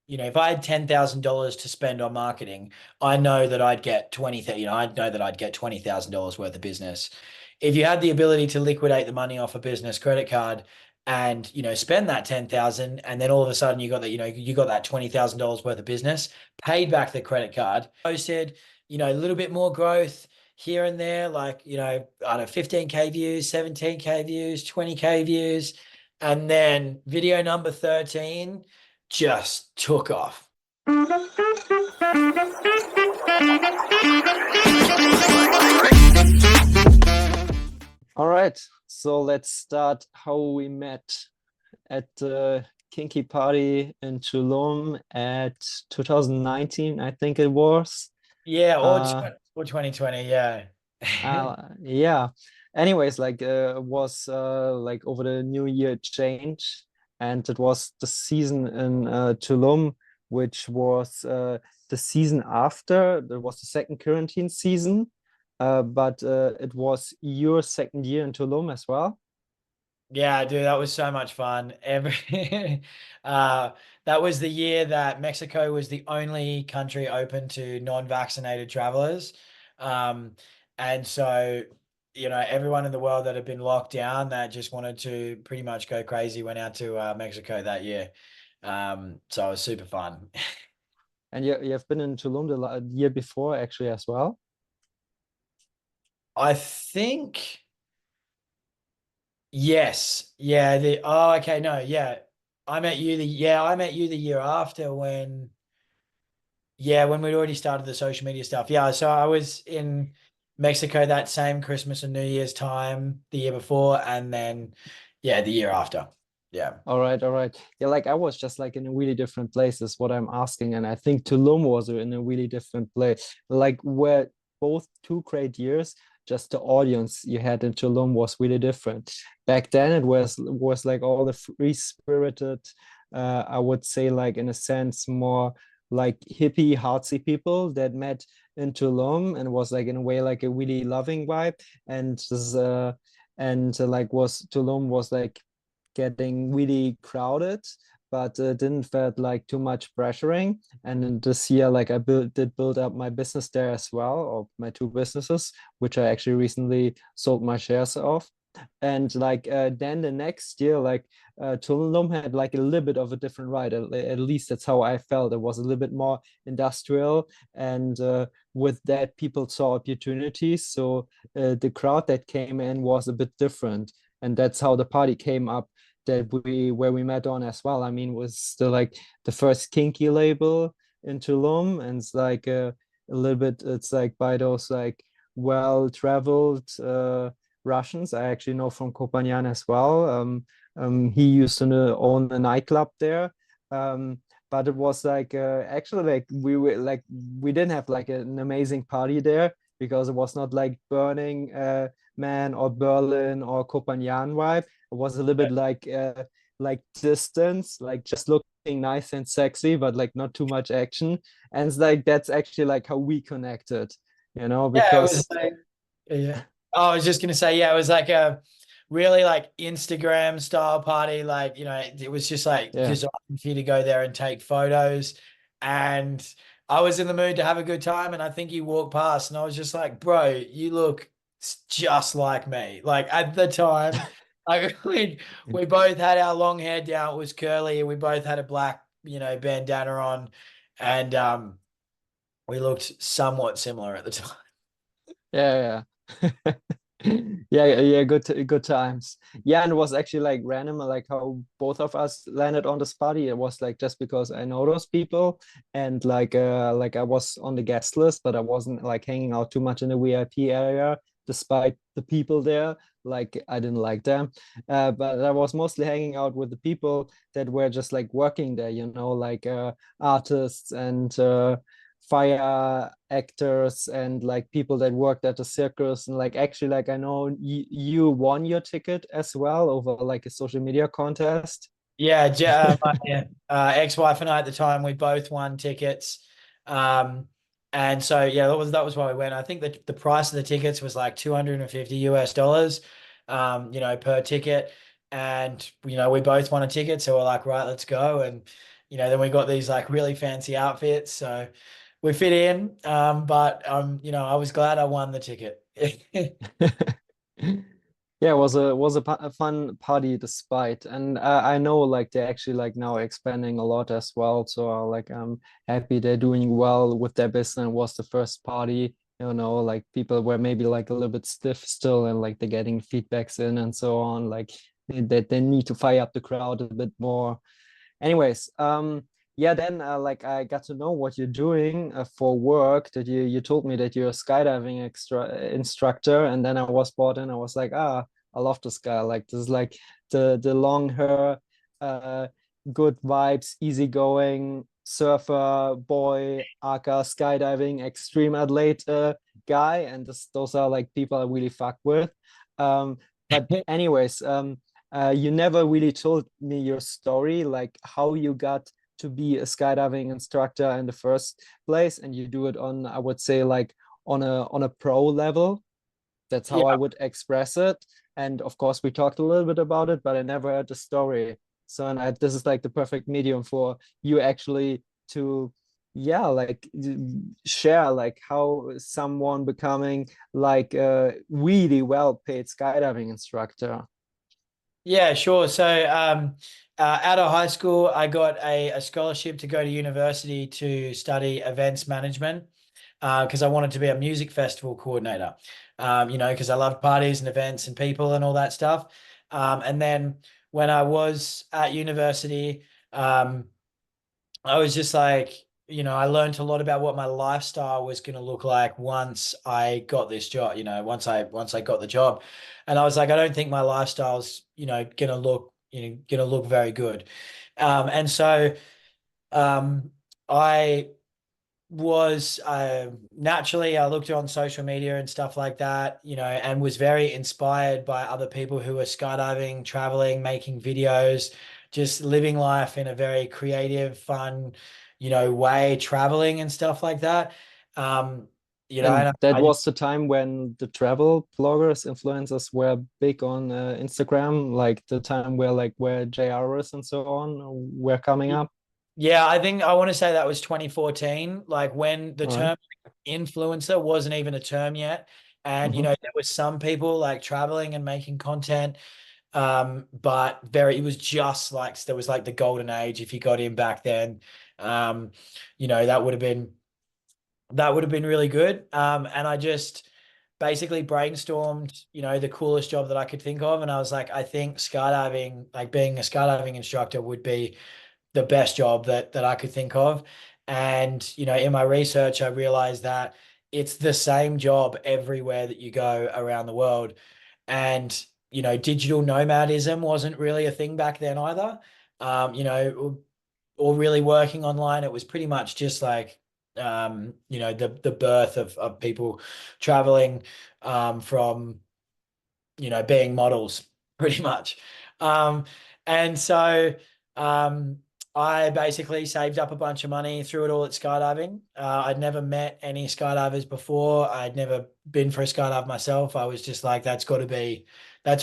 if I had $10,000 to spend on marketing, I know that I'd get I know that I'd get $20,000 worth of business. If you had the ability to liquidate the money off a business credit card and, spend that 10,000 and then all of a sudden you got that, you got that $20,000 worth of business, paid back the credit card, posted, a little bit more growth here and there, like, I don't know, 15K views, 17K views, 20K views. And then video number 13 just took off. All right, so let's start how we met at the kinky party in Tulum at 2019, I think it was. Yeah, Uh, or 2020, yeah. yeah. Anyways, like it was like over the New Year change, and it was the season in Tulum, which was the season after. There was the second quarantine season, but it was your second year in Tulum as well. Yeah, dude, that was so much fun. That was the year that Mexico was the only country open to non-vaccinated travelers. Um, and so, everyone in the world that had been locked down that just wanted to pretty much go crazy went out to Mexico that year. So it was super fun. And you've been in Tulum the year before actually as well. I think. Yes. Yeah. Okay. No. Yeah. I met you the year after when we'd already started the social media stuff. Yeah. So I was in Mexico that same Christmas and New Year's time the year before. And then, yeah, the year after. Yeah. All right, all right. Yeah, like I was just like in a really different place is what I'm asking. And I think Tulum was in a really different place. Like where both two great years, just the audience you had in Tulum was really different. Back then it was like all the free spirited, I would say like in a sense more like hippie artsy people that met in Tulum and was like in a way like a really loving vibe. And this like was Tulum was like getting really crowded, but didn't felt like too much pressuring. And in this year, like I did build up my business there as well, or my two businesses, which I actually recently sold my shares of. And like then the next year, like Tulum had like a little bit of a different ride. At least that's how I felt. It was a little bit more industrial, and with that, people saw opportunities. So the crowd that came in was a bit different, and that's how the party came up that we where we met on as well. I mean, was the like the first kinky label in Tulum, and it's like a little bit. It's like by those like well-traveled Russians. I actually know from Kopanyan as well. He used to own a nightclub there. But it was like actually like we didn't have like an amazing party there because it was not like Burning Man or Berlin or Kopanyan vibe. It was a little bit like distance, like just looking nice and sexy, but like not too much action. And it's like that's actually like how we connected, Yeah. It was because like, yeah. Oh, I was just gonna say, yeah, it was like a really like Instagram style party. Like, it was just like yeah. designed for you to go there and take photos. And I was in the mood to have a good time. And I think you walked past and I was just like, bro, you look just like me. Like at the time, like we both had our long hair down, it was curly, and we both had a black, bandana on. And we looked somewhat similar at the time. Yeah, yeah. Yeah, good times. Yeah, and it was actually like random, like how both of us landed on this party. It was like just because I know those people, and like I was on the guest list, but I wasn't like hanging out too much in the VIP area, despite the people there. Like I didn't like them, but I was mostly hanging out with the people that were just like working there, like artists and fire actors and like people that worked at the circus. And like actually like I know you won your ticket as well over like a social media contest. Yeah, my ex-wife and I at the time, we both won tickets. And so yeah, that was why we went. I think that the price of the tickets was like $250, per ticket. And we both won a ticket, so we're like, right, let's go. And then we got these like really fancy outfits. So we fit in. I was glad I won the ticket. Yeah, it was a fun party despite, and I know like they're actually like now expanding a lot as well. So like I'm happy they're doing well with their business. It was the first party, like people were maybe like a little bit stiff still, and like they're getting feedbacks in and so on. Like they need to fire up the crowd a bit more. Anyways, yeah, then like I got to know what you're doing for work. That you told me that you're a skydiving instructor, and then I was bought in. I was like, I love this guy. Like this is like the long hair, uh, good vibes, easygoing surfer boy, aka skydiving extreme athlete guy, and those are like people I really fuck with. Um, but anyways, you never really told me your story, like how you got to be a skydiving instructor in the first place, and you do it on, I would say, like on a pro level. That's how I Yeah. would express it. And of course, we talked a little bit about it, but I never heard the story. So, and this is like the perfect medium for you actually to, yeah, like share like how someone becoming like a really well paid skydiving instructor. Yeah, sure. So, out of high school, I got a scholarship to go to university to study events management because I wanted to be a music festival coordinator. Because I loved parties and events and people and all that stuff. And then when I was at university, um, I was just like, I learned a lot about what my lifestyle was going to look like once I got this job, once I got the job. And I was like, I don't think my lifestyle's, going to look very good. And so um I was naturally I looked on social media and stuff like that, and was very inspired by other people who were skydiving, traveling, making videos, just living life in a very creative, fun, way, traveling and stuff like that. Um, And and that I just was the time when the travel bloggers, influencers were big on Instagram, like the time where JRs and so on were coming up. Yeah, I think I want to say that was 2014, like when the All right. term influencer wasn't even a term yet. And, Mm-hmm. there was some people like traveling and making content. But it was just like, there was like the golden age. If you got in back then, um, that would have been really good. And I just basically brainstormed, the coolest job that I could think of. And I was like, I think skydiving, like being a skydiving instructor would be the best job that I could think of. And, in my research, I realized that it's the same job everywhere that you go around the world. And, digital nomadism wasn't really a thing back then either. Or really working online. It was pretty much just like, the birth of people traveling from being models pretty much. Um, and so um, I basically saved up a bunch of money, threw it all at skydiving. I'd never met any skydivers before. I'd never been for a skydive myself. I was just like, that's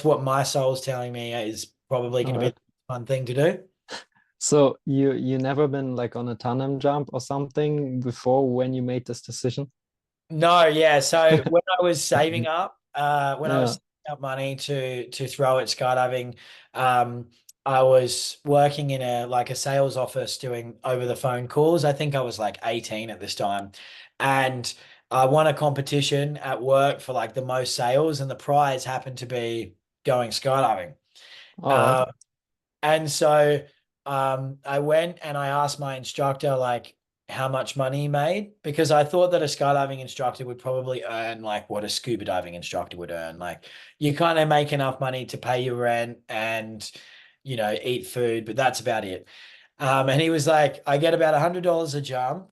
what my soul's telling me is probably All going to be right. a fun thing to do. So you never been like on a tandem jump or something before when you made this decision? No, yeah. So when I was saving up, Yeah. money to throw at skydiving, I was working in a sales office doing over the phone calls. I think I was like 18 at this time, and I won a competition at work for like the most sales, and the prize happened to be going skydiving. All right. Um, and so I went and I asked my instructor like how much money he made because I thought that a skydiving instructor would probably earn like what a scuba diving instructor would earn. Like you kind of make enough money to pay your rent and eat food, but that's about it. And he was like, I get about $100 a jump.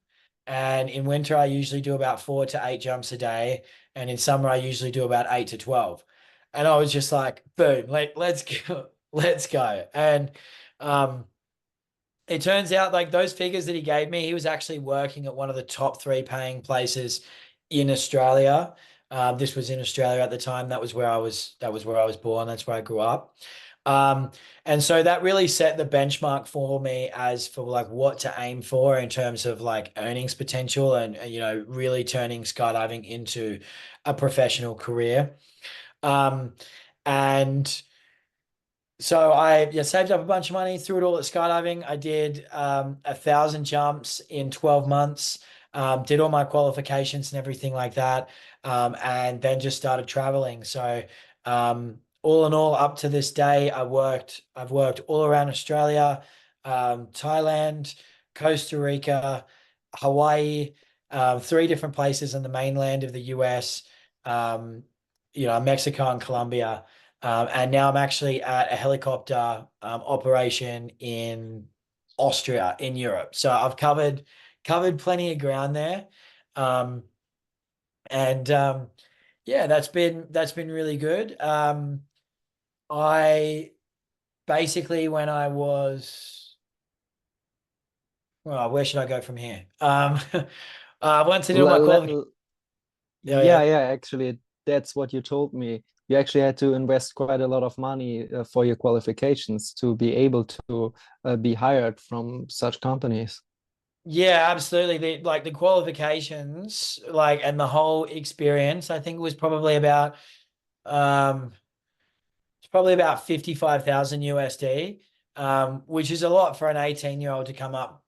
And in winter, I usually do about 4 to 8 jumps a day. And in summer, I usually do about 8 to 12. And I was just like, boom, let's go, let's go. And um, it turns out like those figures that he gave me, he was actually working at one of the top three paying places in Australia. This was in Australia at the time. That was where I was born. That's where I grew up. Um, and so that really set the benchmark for me as for like what to aim for in terms of like earnings potential and you know, really turning skydiving into a professional career. Um, and so I yeah, saved up a bunch of money, threw it all at skydiving. I did 1,000 jumps in 12 months, did all my qualifications and everything like that, and then just started traveling. So all in all, up to this day, I've worked all around Australia, Thailand, Costa Rica, Hawaii, three different places in the mainland of the US, um, you know, Mexico and Colombia. And now I'm actually at a helicopter operation in Austria in Europe. So I've covered plenty of ground there. Um, and yeah, that's been really good. I basically when I was well, where should I go from here? Once I did all my Le- qualification. le- Yeah, yeah, yeah. yeah, actually, that's what you told me. You actually had to invest quite a lot of money for your qualifications to be able to be hired from such companies. Yeah, absolutely. The qualifications, like and the whole experience, I think was probably about um it's probably about 55,000 USD, which is a lot for an 18-year-old to come up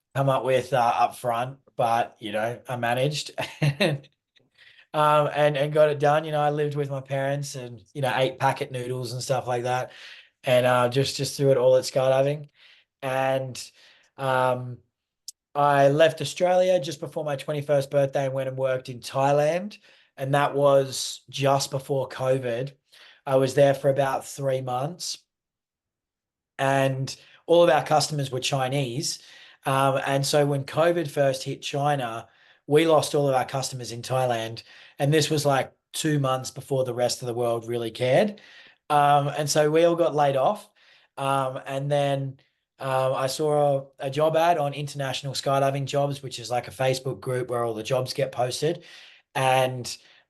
with up front, but you know, I managed and got it done. You know, I lived with my parents and you know, ate packet noodles and stuff like that. And just threw it all at skydiving. And um I left Australia just before my 21st birthday and went and worked in Thailand. And that was just before COVID. I was there for about 3 months and all of our customers were Chinese. And so when COVID first hit China, we lost all of our customers in Thailand. And this was like 2 months before the rest of the world really cared. And so we all got laid off. And then I saw a job ad on International Skydiving Jobs, which is like a Facebook group where all the jobs get posted. And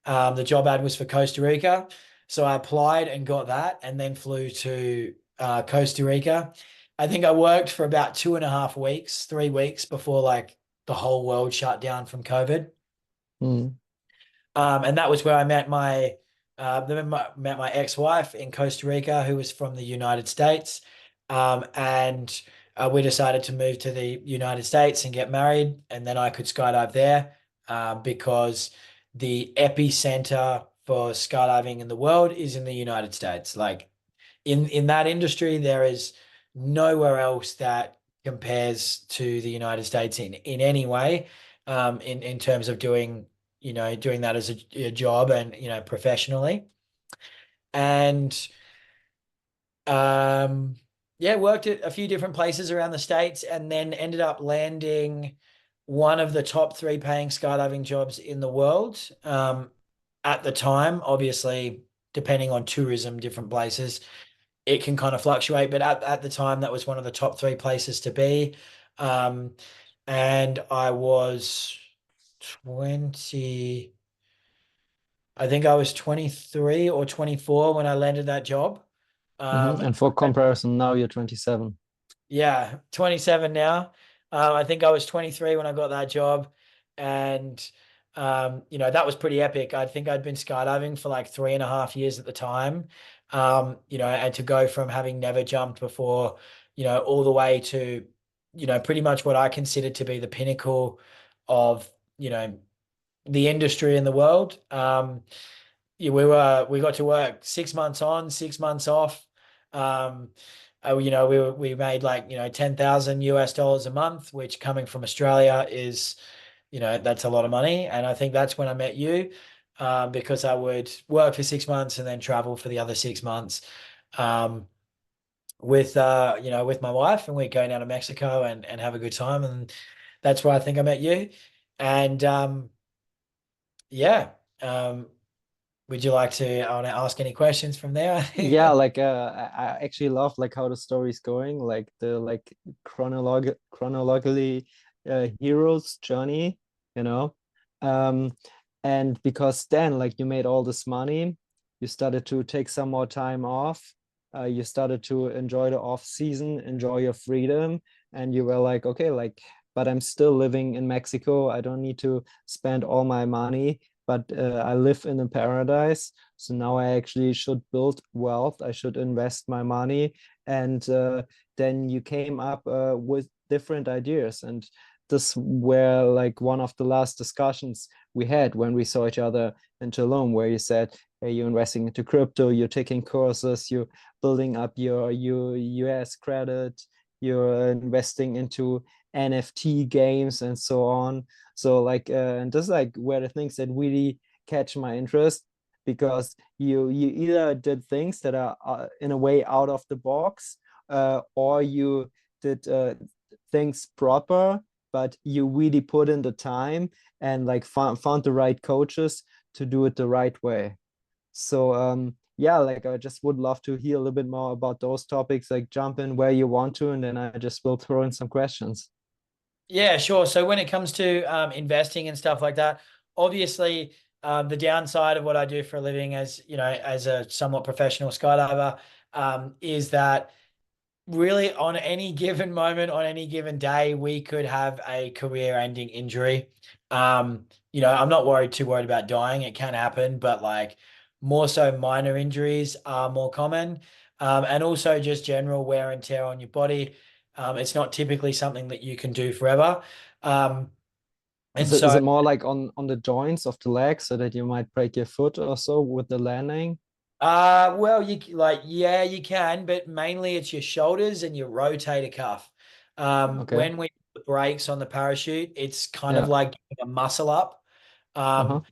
the job ad was for Costa Rica. So I applied and got that and then flew to Costa Rica. I think I worked for about 2.5 weeks, 3 weeks before like the whole world shut down from COVID. Mm. And that was where I met my ex-wife in Costa Rica, who was from the United States. And we decided to move to the United States and get married, and then I could skydive there because the epicenter for skydiving in the world is in the United States. Like in that industry, there is nowhere else that compares to the United States in any way, in terms of doing you know doing that as a job and you know professionally. And um, yeah, worked at a few different places around the States and then ended up landing one of the top three paying skydiving jobs in the world. At the time, obviously, depending on tourism, different places, it can kind of fluctuate, but at the time, that was one of the top three places to be. Um, and I was 20, I think I was 23 or 24 when I landed that job. Mhm. Um, And for comparison, now you're 27. Yeah, 27 now. I think I was 23 when I got that job. And, you know, that was pretty epic. I think I'd been skydiving for like 3.5 years at the time. You know, and to go from having never jumped before, you know, all the way to, you know, pretty much what I consider to be the pinnacle of, you know, the industry in the world. Yeah, we got to work 6 months on, 6 months off. Um, you know, we made like you know 10,000 US dollars a month, which coming from Australia is, you know, that's a lot of money. And I think that's when I met you, because I would work for 6 months and then travel for the other 6 months, um, with you know with my wife, and we'd go down to Mexico and have a good time. And that's where I think I met you. And yeah. Would you like to, I want to ask any questions from there? I Yeah, think. like I actually love like how the story's going, like the like chronologically hero's journey, you know. Um, and because then like you made all this money, you started to take some more time off. you started to enjoy the off season, enjoy your freedom, and you were like, okay, like, but I'm still living in Mexico. I don't need to spend all my money, but I live in a paradise. So now I actually should build wealth. I should invest my money. And then you came up with different ideas. And this were like one of the last discussions we had when we saw each other in Tulum, where you said, hey, you're investing into crypto, you're taking courses, you're building up your US credit, you're investing into NFT games and so on. So like, and this is like where the things that really catch my interest, because you either did things that are in a way out of the box, or you did things proper, but you really put in the time and like found the right coaches to do it the right way. So yeah, like I just would love to hear a little bit more about those topics, like jump in where you want to, and then I just will throw in some questions. Yeah, sure. So when it comes to investing and stuff like that, obviously the downside of what I do for a living as, as a somewhat professional skydiver, is that really on any given moment, on any given day, we could have a career-ending injury. I'm not too worried about dying. It can happen, but like more so minor injuries are more common. And also just general wear and tear on your body. It's not typically something that you can do forever. Um, and Is so it more like on the joints of the leg so that you might break your foot or so with the landing? Well, yeah, you can, but mainly it's your shoulders and your rotator cuff. Okay. When we put the brakes on the parachute, it's kind of Yeah. like getting a muscle up. Uh-huh. Um,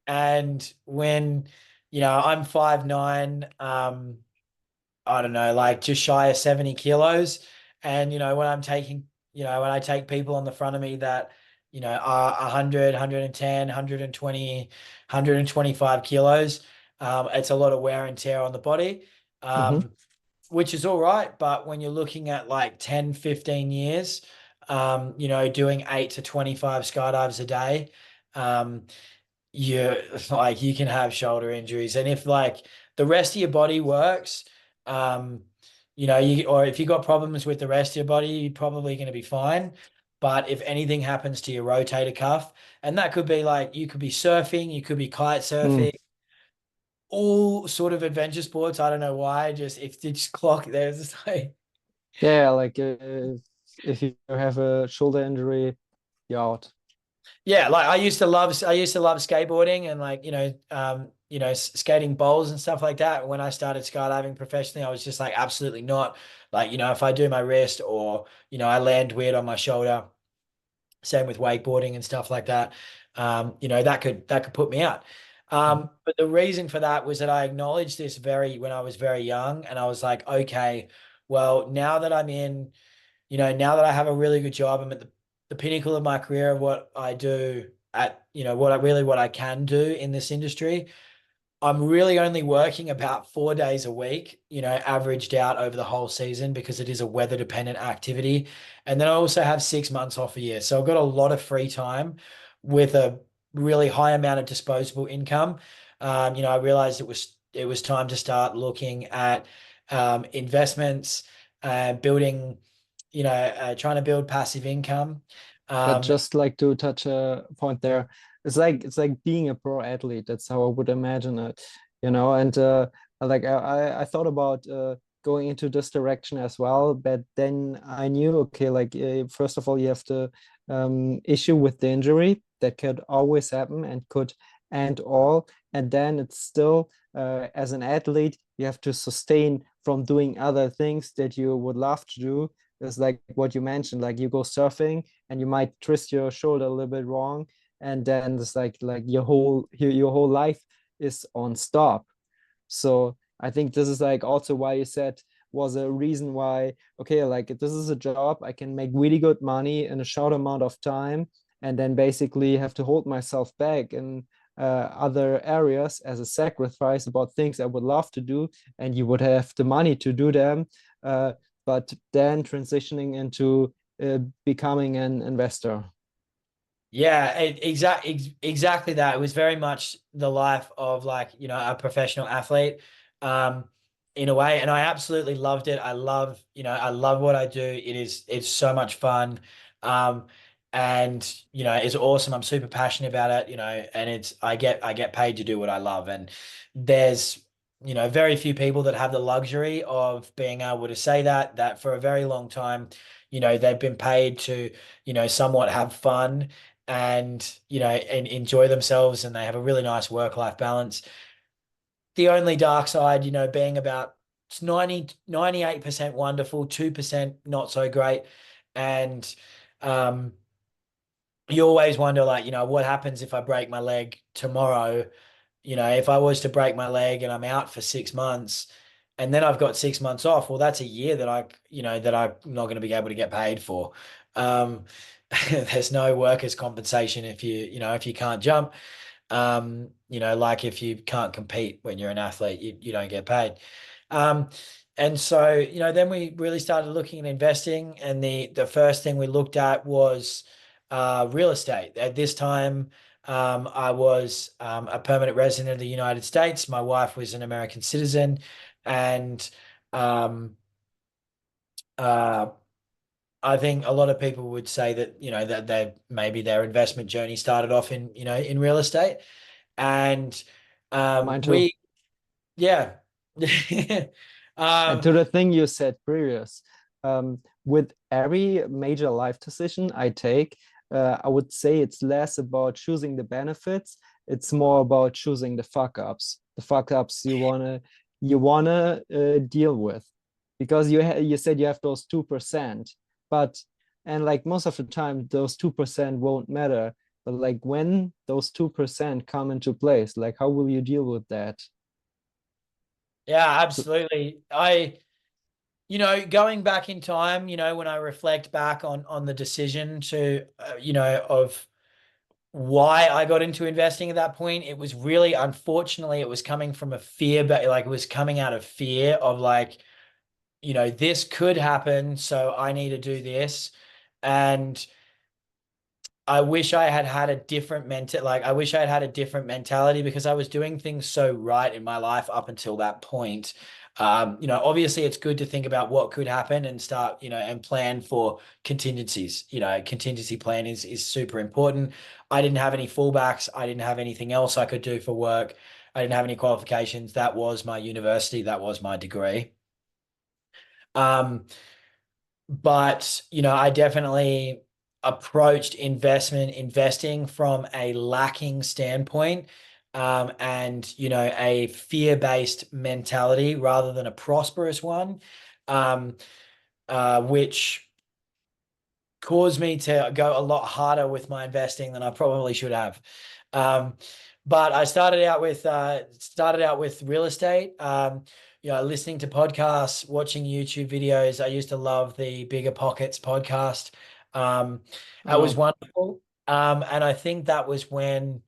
and when, I'm 5'9", I don't know, like just shy of 70 kilos. And, when when I take people on the front of me that, are 100, 110, 120, 125 kilos, it's a lot of wear and tear on the body, Mm-hmm. which is all right. But when you're looking at like 10, 15 years, doing 8 to 25 skydives a day, um, you like you can have shoulder injuries. And if like the rest of your body works, um or if you got problems with the rest of your body, you're probably going to be fine. But if anything happens to your rotator cuff, and that could be like you could be surfing, you could be kite Mm. surfing, all sort of adventure sports. I don't know why, just if you just clock there's just like Yeah, like if you have a shoulder injury, you're out. yeah, like I used to love skateboarding and like, skating bowls and stuff like that. When I started skydiving professionally, I was just like absolutely not. Like, if I do my wrist or, I land weird on my shoulder, same with wakeboarding and stuff like that. That could put me out. Mhm. But the reason for that was that I acknowledged this when I was very young, and I was like, okay, well, now that I have a really good job, I'm at the pinnacle of my career of what I do at, what I can do in this industry. I'm really only working about 4 days a week, averaged out over the whole season because it is a weather dependent activity. And then I also have 6 months off a year. So I've got a lot of free time with a really high amount of disposable income. I realized it was time to start looking at investments, building, trying to build passive income. But Um, just like to touch a point there, it's like being a pro athlete. That's how I would imagine it, And like I thought about going into this direction as well, but then I knew, okay, like first of all, you have the issue with the injury that could always happen and could end all, and then it's still as an athlete, you have to sustain from doing other things that you would love to do. It's like what you mentioned, like you go surfing and you might twist your shoulder a little bit wrong, and then it's like your whole life is on stop. So I think this is like also why you said was a reason why, okay, like this is a job I can make really good money in a short amount of time, and then basically have to hold myself back in other areas as a sacrifice about things I would love to do, and you would have the money to do them, uh, but then transitioning into becoming an investor. Yeah, exactly that. It was very much the life of like, a professional athlete. Um, in a way, and I absolutely loved it. I love what I do. It's so much fun. Um, and it's awesome. I'm super passionate about it, and I get paid to do what I love. And there's, very few people that have the luxury of being able to say that for a very long time, they've been paid to, somewhat have fun and, and enjoy themselves, and they have a really nice work-life balance. The only dark side, being about it's 98% wonderful, 2% not so great. And um, you always wonder, like, what happens if I break my leg tomorrow? If I was to break my leg and I'm out for 6 months and then I've got 6 months off, well, that's a year that I'm not going to be able to get paid for. Um, there's no workers' compensation if you can't jump. Like if you can't compete when you're an athlete, you don't get paid. Um, and so, then we really started looking at investing, and the first thing we looked at was real estate. At this time, I was a permanent resident of the United States. My wife was an American citizen, and um, uh, I think a lot of people would say that, that maybe their investment journey started off in real estate. And Mine too. we, yeah. And um to the thing you said previous, with every major life decision I take, I would say it's less about choosing the benefits. It's more about choosing the fuck ups you wanna deal with, because you said you have those 2%, but and like most of the time those 2% won't matter. But like when those 2% come into place, like how will you deal with that? yeah, So absolutely. Going back in time, when I reflect back on the decision to of why I got into investing at that point, it was really, unfortunately, it was coming from a fear, but like it was coming out of fear of, like, this could happen, so I need to do this. And I wish I had had a different I wish I had had a different mentality, because I was doing things so right in my life up until that point. Obviously it's good to think about what could happen and start, and plan for contingencies. Contingency plan is super important. I didn't have any fallbacks. I didn't have anything else I could do for work. I didn't have any qualifications. That was my university. That was my degree. Um, but I definitely approached investing from a lacking standpoint, and a fear-based mentality rather than a prosperous one, um, which caused me to go a lot harder with my investing than I probably should have. Um, but I started out with real estate. Listening to podcasts, watching YouTube videos. I used to love the Bigger Pockets podcast. Um, that was oh, wonderful. And I think that was when,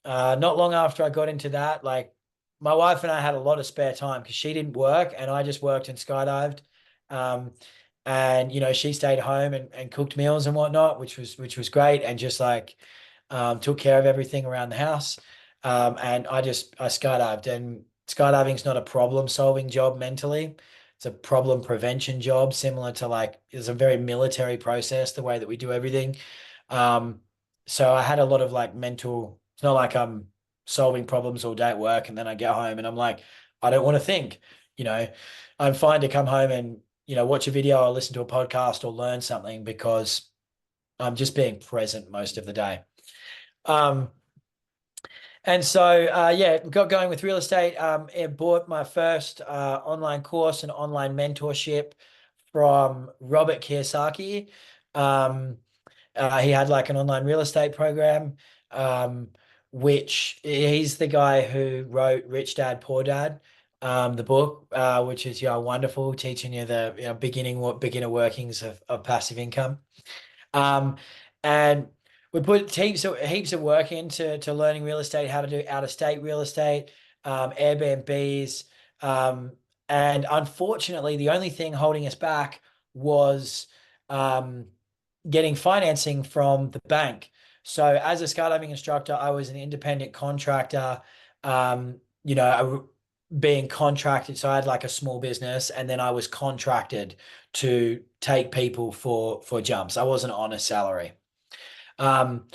not long after I got into that, like, my wife and I had a lot of spare time because she didn't work and I just worked and skydived. Um, and she stayed home and cooked meals and whatnot, which was great, and just like took care of everything around the house. And I skydived, and skydiving's not a problem solving job mentally. It's a problem prevention job, similar to, like, it's a very military process, the way that we do everything. Um, so I had a lot of, like, mental, it's not like I'm solving problems all day at work and then I get home and I'm like, I don't want to think, you know, I'm fine to come home and, watch a video or listen to a podcast or learn something, because I'm just being present most of the day. Um, and so, yeah, got going with real estate. I bought my first online course and online mentorship from Robert Kiyosaki. Um, he had like an online real estate program, um, which he's the guy who wrote Rich Dad Poor Dad, the book, which is, wonderful, teaching you the, beginner workings of passive income. Um, and we put heaps of work into learning real estate, how to do out of state real estate, Airbnbs, um, and unfortunately, the only thing holding us back was um, getting financing from the bank. So as a skydiving instructor, I was an independent contractor. Um, you know, being contracted. So I had like a small business, and then I was contracted to take people for jumps. I wasn't on a salary. Um,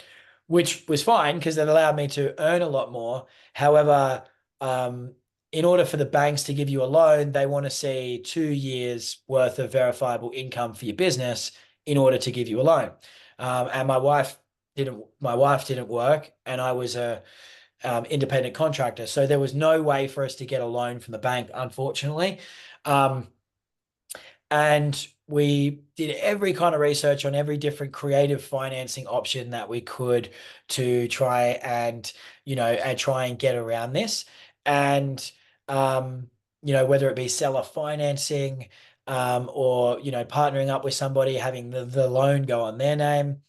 which was fine because it allowed me to earn a lot more. However, um, in order for the banks to give you a loan, they want to see 2 years worth of verifiable income for your business in order to give you a loan. And my wife didn't work, and I was a independent contractor. So there was no way for us to get a loan from the bank, unfortunately. Um, and we did every kind of research on every different creative financing option that we could to try and get around this. And, whether it be seller financing, or, partnering up with somebody, having the loan go on their name.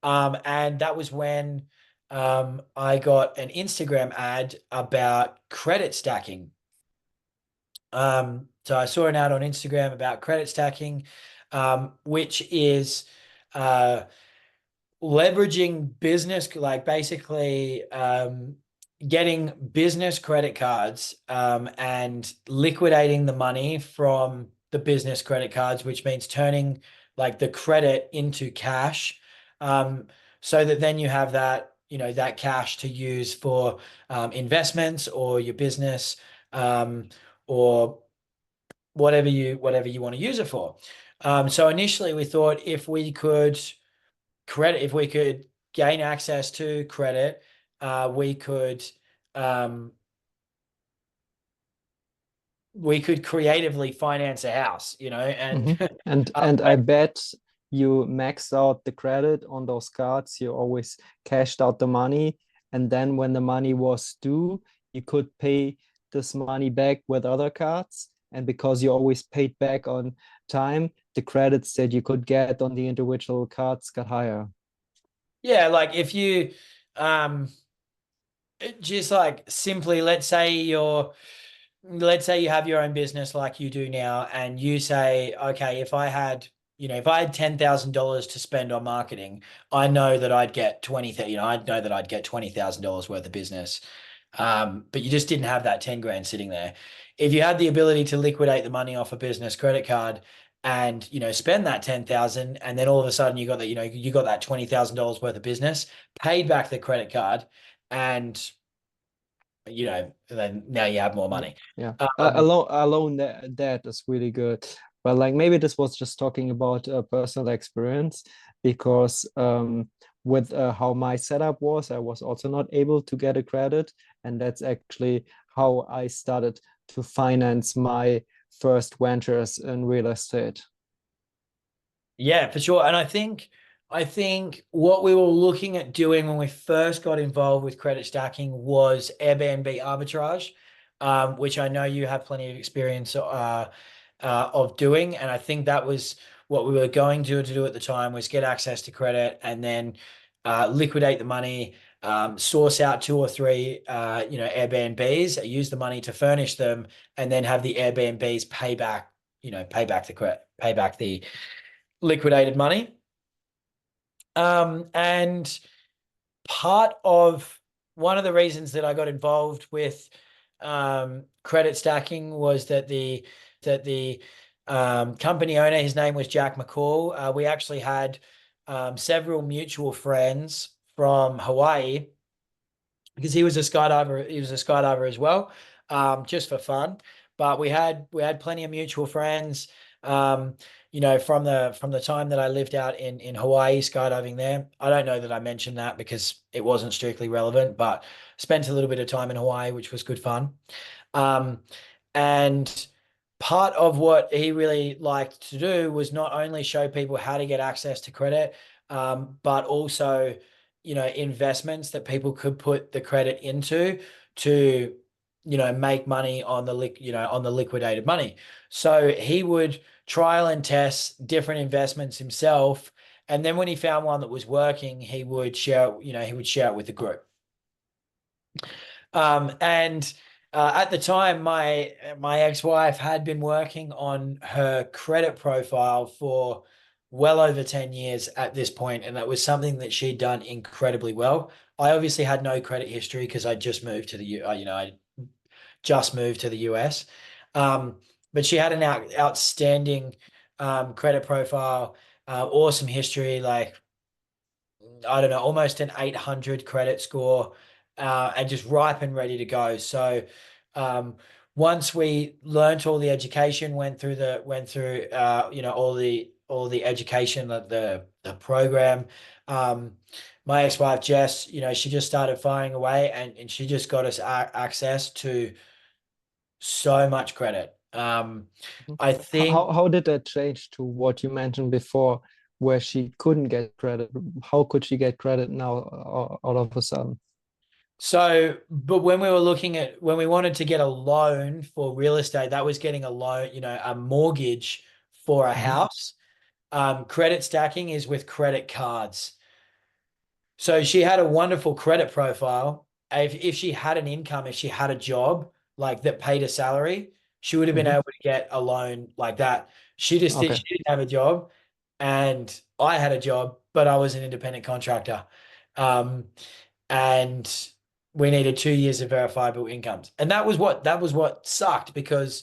And that was when I got an Instagram ad about credit stacking. So I saw an ad on Instagram about credit stacking, which is uh, leveraging business, like basically getting business credit cards and liquidating the money from the business credit cards, which means turning like the credit into cash, um, so that then you have that cash to use for investments or your business, or whatever you want to use it for. So initially we thought if we could gain access to credit, we could um, we could creatively finance a house, and Hmm. And uh, and I bet you maxed out the credit on those cards. You always cashed out the money, and then when the money was due, you could pay this money back with other cards. And because you always paid back on time, the credits that you could get on the individual cards got higher. yeah, like if you um, just like simply, let's say you have your own business like you do now, and you say, okay, if I had $10,000 to spend on marketing, I know that I'd get 20, I know that I'd get $20,000 worth of business. But you just didn't have that 10 grand sitting there. If you had the ability to liquidate the money off a business credit card and, spend that 10,000, and then all of a sudden you got that $20,000 worth of business, paid back the credit card, and, then now you have more Yeah, money. yeah. Um, Alone that is really good. But like maybe this was just talking about personal experience because with how my setup was, I was also not able to get a credit, and that's actually how I started to finance my first ventures in real estate. Yeah, for sure. And I think what we were looking at doing when we first got involved with credit stacking was Airbnb arbitrage, which I know you have plenty of experience of doing. And I think that was what we were going to do at the time, was get access to credit and then liquidate the money, source out two or three Airbnbs, use the money to furnish them, and then have the Airbnbs pay back the liquidated money. And part of one of the reasons that I got involved with credit stacking was that the company owner, his name was Jack McCall. We actually had several mutual friends from Hawaii, because he was a skydiver. He was a skydiver as well, just for fun. But we had plenty of mutual friends. Um, from the time that I lived out in Hawaii skydiving there. I don't know that I mentioned that because it wasn't strictly relevant, but spent a little bit of time in Hawaii, which was good fun. Um, and part of what he really liked to do was not only show people how to get access to credit, but also, investments that people could put the credit into to, make money on the liquidated money. So he would trial and test different investments himself. And then when he found one that was working, he would share it with the group. And at the time, my ex-wife had been working on her credit profile for well over 10 years at this point, and that was something that she'd done incredibly well. I obviously had no credit history because I just moved to the U. I just moved to the US. Um, but she had an outstanding credit profile, awesome history, like I don't know, almost an 800 credit score, and just ripe and ready to go. So um, once we learnt all the education, went through all the education, the program. My ex-wife Jess, she just started firing away, and she just got us access to so much credit. Mhm. I think How did that change to what you mentioned before, where she couldn't get credit? How could she get credit now all of a sudden? so, but when we wanted to get a loan for real estate, that was getting a loan, a mortgage for a Hmm. house. Credit stacking is with credit cards. So she had a wonderful credit profile. If she had an income, if she had a job like that paid a salary, she would have been Hmm. able to get a loan like that. Okay. She didn't have a job, and I had a job, but I was an independent contractor. Um, and we needed 2 years of verifiable incomes. And that was what sucked because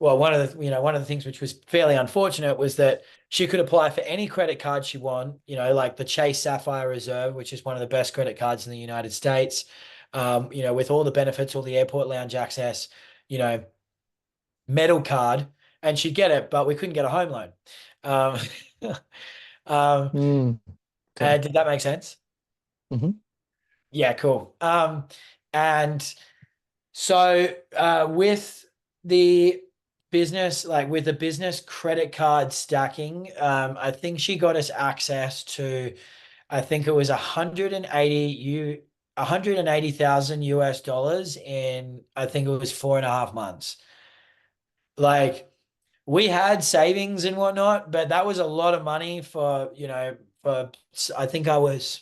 well, one of the things which was fairly unfortunate was that she could apply for any credit card she want, like the Chase Sapphire Reserve, which is one of the best credit cards in the United States, with all the benefits, all the airport lounge access, you know, metal card, and she'd get it, but we couldn't get a home loan. Um, um, Mm, okay. did that make sense? Hmm. Yeah, cool. And so with the with the business credit card stacking, I think she got us access to, I think it was 180,000 US dollars in, I think it was 4.5 months. Like we had savings and whatnot, but that was a lot of money for, I think I was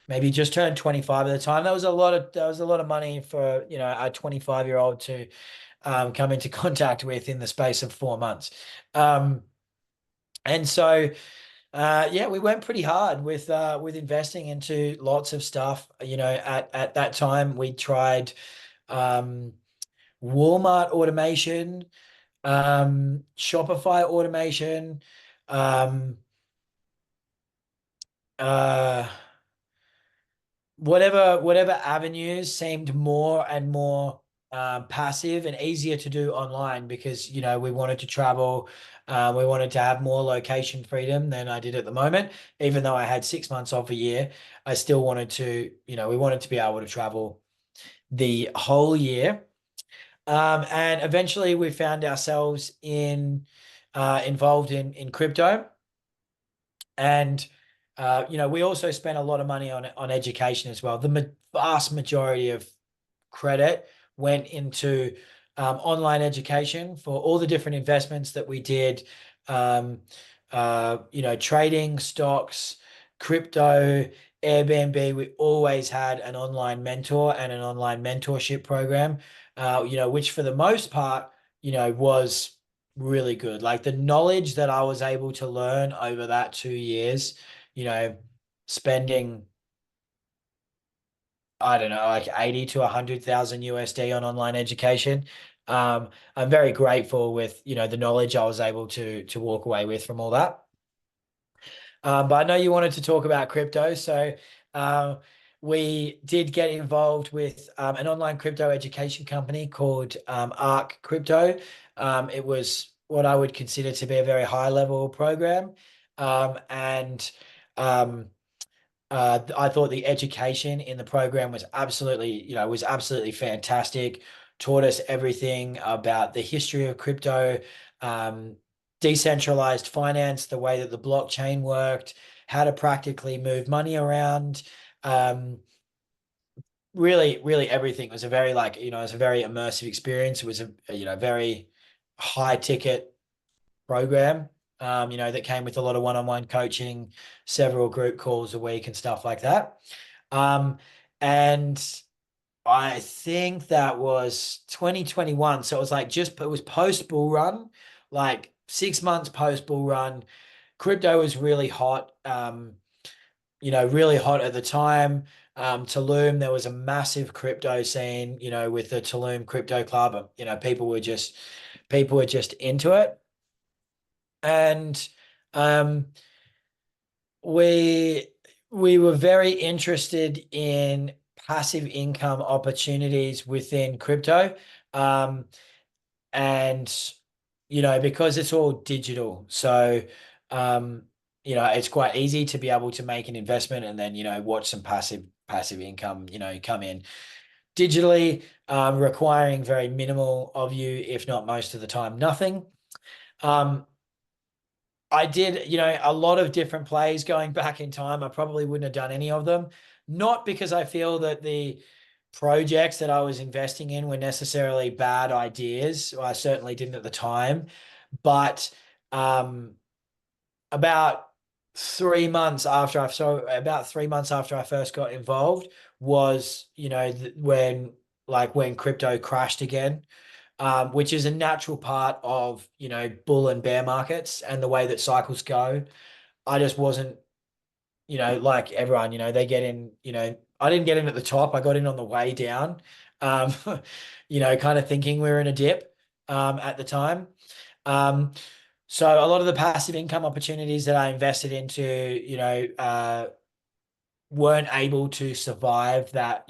maybe just turned 25 at the time. That was a lot of money for, a 25-year-old to come into contact with in the space of 4 months. Um, and so yeah, we went pretty hard with investing into lots of stuff. At that time we tried um, Walmart automation, Shopify automation, um, uh, whatever avenues seemed more and more passive and easier to do online because we wanted to travel, we wanted to have more location freedom than I did at the moment. Even though I had 6 months off a year, I still wanted to, we wanted to be able to travel the whole year. And eventually we found ourselves involved in crypto. And we also spent a lot of money on education as well. The vast majority of credit went into online education for all the different investments that we did. Um, Trading stocks, crypto, Airbnb. We always had an online mentor and an online mentorship program. Which for the most part, was really good. Like the knowledge that I was able to learn over that 2 years, you know, spending, I don't know, like 80 to 100,000 USD on online education. I'm very grateful with, the knowledge I was able to walk away with from all that. But I know you wanted to talk about crypto. So um, we did get involved with an online crypto education company called Arc Crypto. It was what I would consider to be a very high level program. And um, I thought the education in the program was absolutely fantastic. Taught us everything about the history of crypto, um, decentralized finance, the way that the blockchain worked, how to practically move money around. Um, really everything. It was a very it was a very immersive experience. It was very high ticket program, that came with a lot of one-on-one coaching, several group calls a week and stuff like that. Um, and I think that was 2021. So it was it was post bull run, like 6 months post bull run. Crypto was really hot. really hot at the time. Tulum, there was a massive crypto scene, with the Tulum Crypto Club. People were just into it. And um, we we were very interested in passive income opportunities within crypto. Um, and because it's all digital, so um, it's quite easy to be able to make an investment and then watch some passive income come in digitally, requiring very minimal of you, if not most of the time nothing. um, I did, a lot of different plays going back in time. I probably wouldn't have done any of them, not because I feel that the projects that I was investing in were necessarily bad ideas. I certainly didn't at the time, but um, about 3 months after about 3 months after I first got involved was, when crypto crashed again, which is a natural part of, bull and bear markets and the way that cycles go. I just wasn't, like everyone, they get in, I didn't get in at the top. I got in on the way down, um, kind of thinking we were in a dip, at the time. Um, so a lot of the passive income opportunities that I invested into, weren't able to survive that,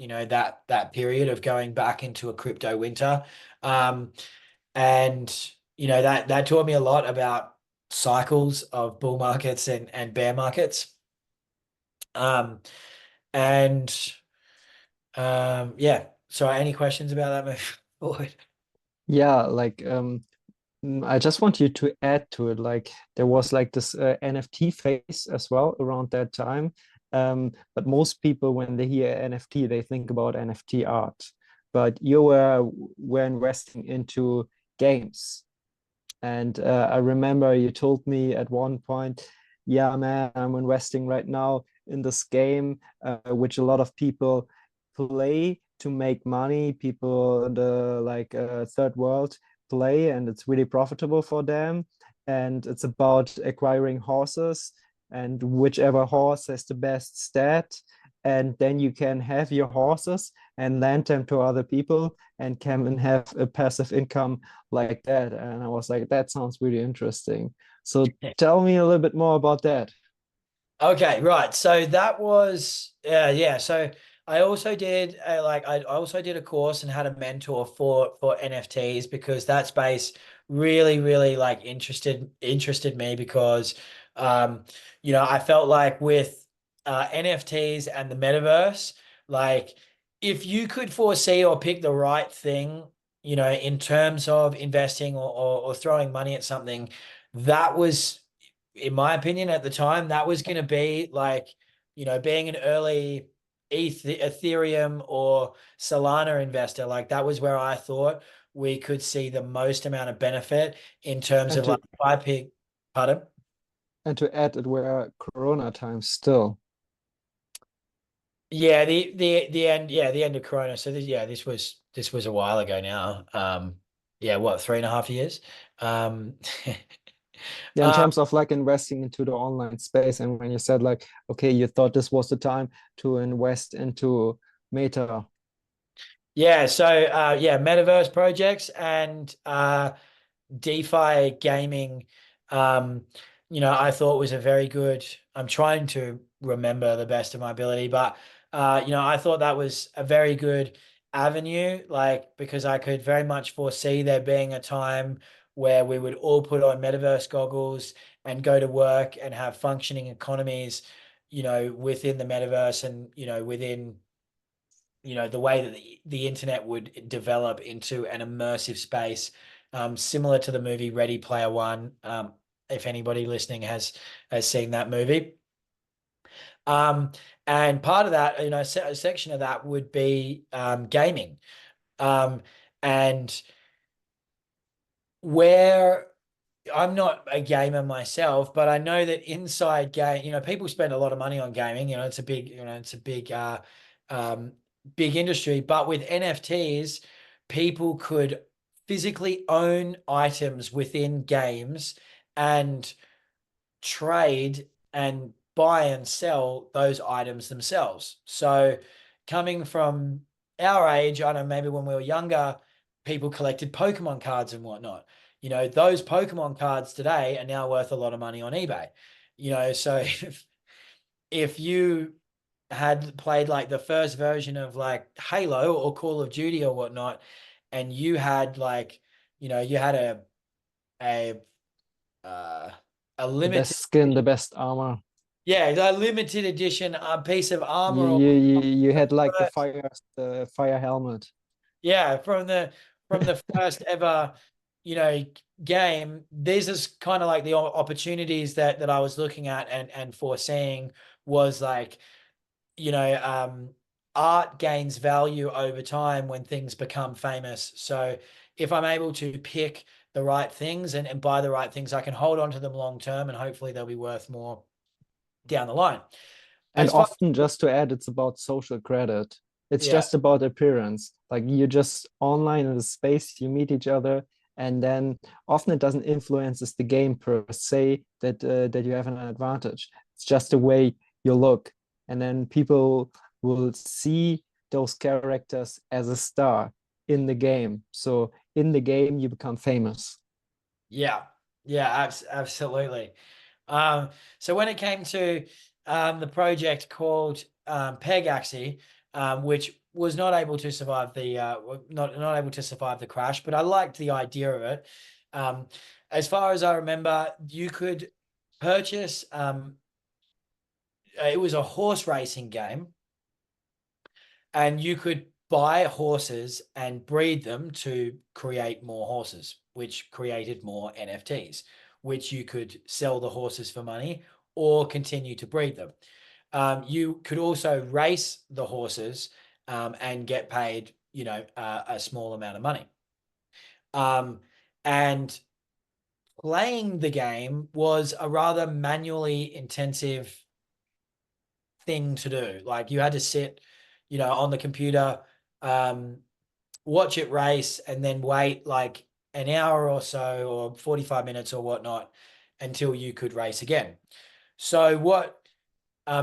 that period of going back into a crypto winter. Um, and that taught me a lot about cycles of bull markets and bear markets. Um, and yeah. So any questions about that moving forward? Yeah, like I just want you to add to it. Like there was like this NFT phase as well around that time. But most people, when they hear NFT, they think about NFT art. But you were investing into games. And I remember you told me at one point, yeah, man, I'm investing right now in this game, which a lot of people play to make money. People in the like third world play, and it's really profitable for them. And it's about acquiring horses, and whichever horse has the best stat. And then you can have your horses and lend them to other people and can and have a passive income like that. And I was like, that sounds really interesting. So tell me a little bit more about that. Okay, right. So that was yeah. So I also did I also did a course and had a mentor for NFTs because that space really, really like interested me because um I felt like with NFTs and the metaverse, like if you could foresee or pick the right thing, in terms of investing or throwing money at something, that was, in my opinion, at the time, that was going to be like, being an early Ethereum or Solana investor. Like that was where I thought we could see the most amount of benefit in terms And of like, if I pick, pardon? to add, it were Corona times still. Yeah, the end, yeah, the end of Corona. So this was a while ago now. Yeah, what, 3.5 years? Um, Yeah, in uh, terms of like investing into the online space, and when you said like, okay, you thought this was the time to invest into Meta. yeah, so yeah, metaverse projects and DeFi gaming, um, I thought was a very good. I'm trying to remember the best of my ability, but I thought that was a very good avenue, like because I could very much foresee there being a time where we would all put on metaverse goggles and go to work and have functioning economies, within the metaverse and within the way that the internet would develop into an immersive space, similar to the movie Ready Player One. If anybody listening has seen that movie. Um, and part of that, a section of that would be gaming. Um, and where I'm not a gamer myself, but I know that inside game, people spend a lot of money on gaming. Um, big industry. But with NFTs, people could physically own items within games and trade and buy and sell those items themselves. So coming from our age, I don't know, maybe when we were younger, people collected Pokemon cards and whatnot. Those Pokemon cards today are now worth a lot of money on eBay. So if you had played like the first version of like Halo or Call of Duty or whatnot, and you had like, you had a uh, a The limited, best skin, the best armor. yeah, a limited edition piece of You armor or you you, you the had like first, the fire helmet. yeah, from the first ever, you know, game. These is kind of like the opportunities that I was looking at and foreseeing was like, art gains value over time when things become famous. So if I'm able to pick the right things and buy the right things, I can hold on to them long term and hopefully they'll be worth more down the line. And As far often, just to add, it's about social credit. It's Yeah, just about appearance. Like you just online in the space, you meet each other, and then often it doesn't influences the game per se that you have an advantage. It's just the way you look, and then people will see those characters as a star in the game. So in the game, you become famous. yeah, yeah, absolutely. Um, so when it came to the project called Pegaxi, which was not able to survive the not able to survive the crash, but I liked the idea of it. Um, as far as I remember, you could purchase. It was a horse racing game, and you could buy horses and breed them to create more horses, which created more NFTs, which you could sell the horses for money or continue to breed them. You could also race the horses and get paid, a small amount of money. Um, and playing the game was a rather manually intensive thing to do. Like you had to sit, on the computer, um, watch it race, and then wait like an hour or so, or 45 minutes or whatnot, until you could race again. So what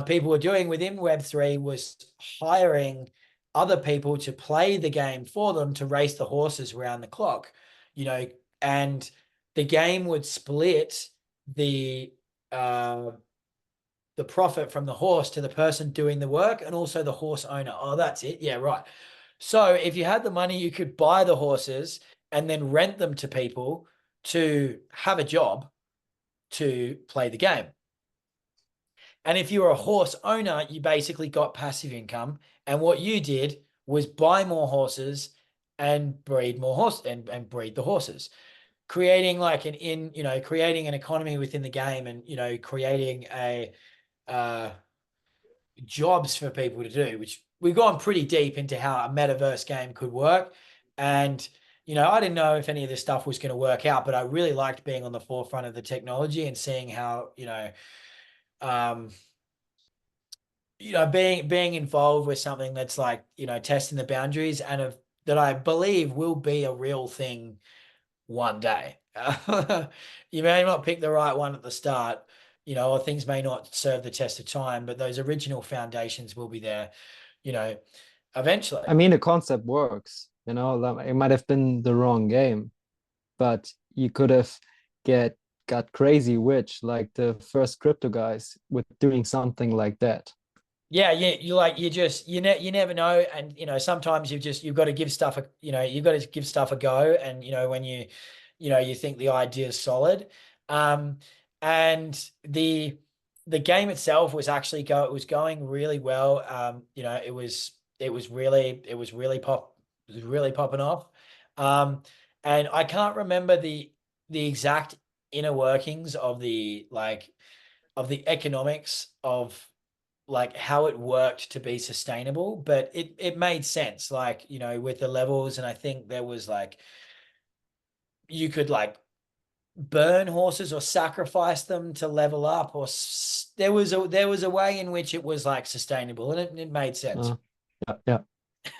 people were doing within Web3 was hiring other people to play the game for them to race the horses around the clock, you know, and the game would split the uh, the profit from the horse to the person doing the work and also the horse owner. Oh, that's it. Yeah, right. So if you had the money, you could buy the horses and then rent them to people to have a job to play the game. And if you were a horse owner, you basically got passive income. And what you did was buy more horses and breed more horse and breed the horses, creating like creating an economy within the game and, creating a uh, jobs for people to do, which we've gone pretty deep into how a metaverse game could work. And, I didn't know if any of this stuff was going to work out, but I really liked being on the forefront of the technology and seeing how, um, being involved with something that's like, testing the boundaries and that I believe will be a real thing one day. You may not pick the right one at the start, or things may not serve the test of time, but those original foundations will be there, you know, eventually. I mean, the concept works. Like, it might have been the wrong game, but you could have get got crazy rich like the first crypto guys with doing something like that. Yeah, you like you never know, and sometimes you've got to give stuff you've got to give stuff a go, and when you think the idea is solid, um, and the game itself was actually it was going really well, it was really popping off, um, and I can't remember the exact inner workings of the economics of like how it worked to be sustainable, but it made sense, like, with the levels. And I think there was like you could like burn horses or sacrifice them to level up, or there was a way in which it was like sustainable and it made sense. Uh, yeah,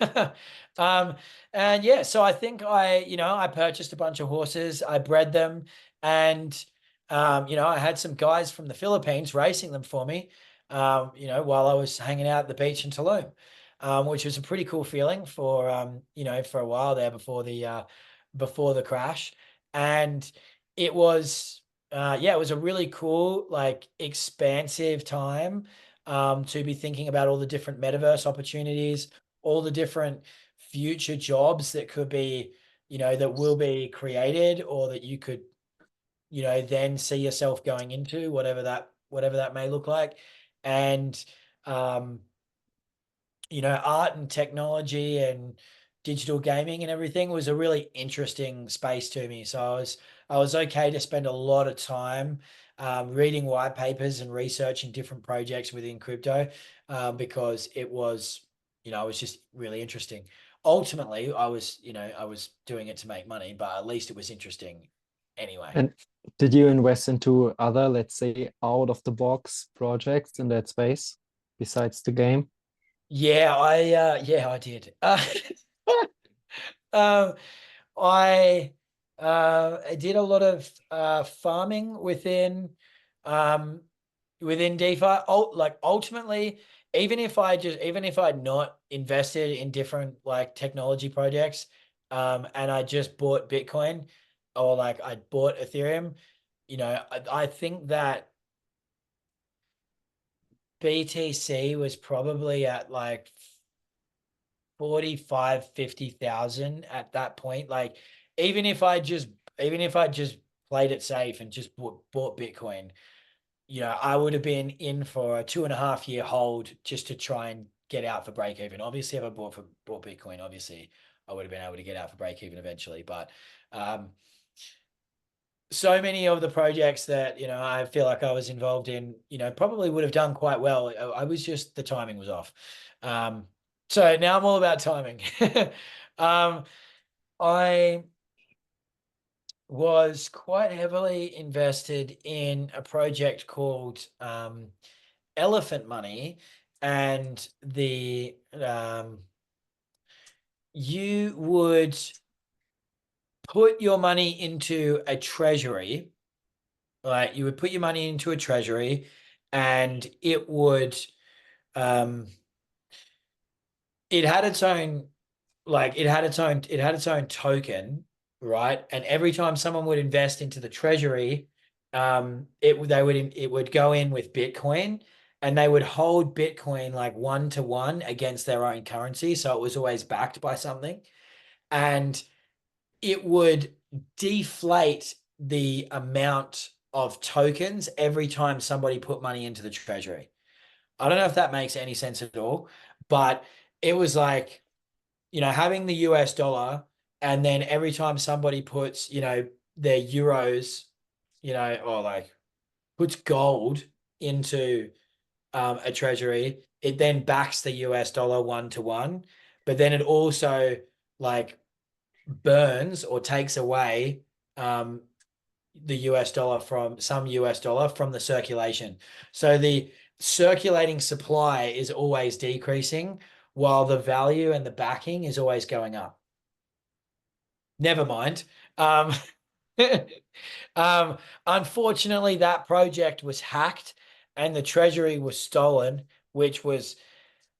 yeah. um and yeah, so I think I purchased a bunch of horses, I bred them, and I had some guys from the Philippines racing them for me, while I was hanging out at the beach in Tulum, which was a pretty cool feeling for, for a while there before the crash. And it was, yeah, it was a really cool, like expansive time, to be thinking about all the different metaverse opportunities, all the different future jobs that could be, that will be created or that you could then see yourself going into whatever that may look like. And um, art and technology and digital gaming and everything was a really interesting space to me. So I was okay to spend a lot of time reading white papers and researching different projects within crypto, because it was just really interesting. Ultimately, I was doing it to make money, but at least it was interesting anyway. And did you invest into other, let's say, out of the box projects in that space besides the game? Yeah, I did. Um, I I did a lot of farming um within DeFi. Like ultimately, even if I'd not invested in different like technology projects, and I just bought Bitcoin or like I bought Ethereum, I think that BTC was probably at like 45, 50,000 at that point. Like even if I just even if I just played it safe and just bought Bitcoin, I would have been in for a 2.5 year hold just to try and get out for break even. Obviously, if I bought Bitcoin, obviously I would have been able to get out for break even eventually. But um, so many of the projects that I feel like I was involved in, probably would have done quite well. I was just the timing was off. Um, so now I'm all about timing. um, I was quite heavily invested in a project called Elephant Money, and the you would put your money into a treasury. Like you would put your money into a treasury and um it had its own it had its own token, right? And every time someone would invest into the treasury, it would go in with Bitcoin, and they would hold Bitcoin like 1 to 1 against their own currency. So it was always backed by something. And it would deflate the amount of tokens every time somebody put money into the treasury. I don't know if that makes any sense at all, but it was like, having the US dollar, and then every time somebody puts, their euros, or like puts gold into a treasury, it then backs the US dollar 1 to 1. But then it also like burns or takes away um, the US dollar from the circulation. So the circulating supply is always decreasing while the value and the backing is always going up. Never mind. Um, unfortunately, that project was hacked and the treasury was stolen, which was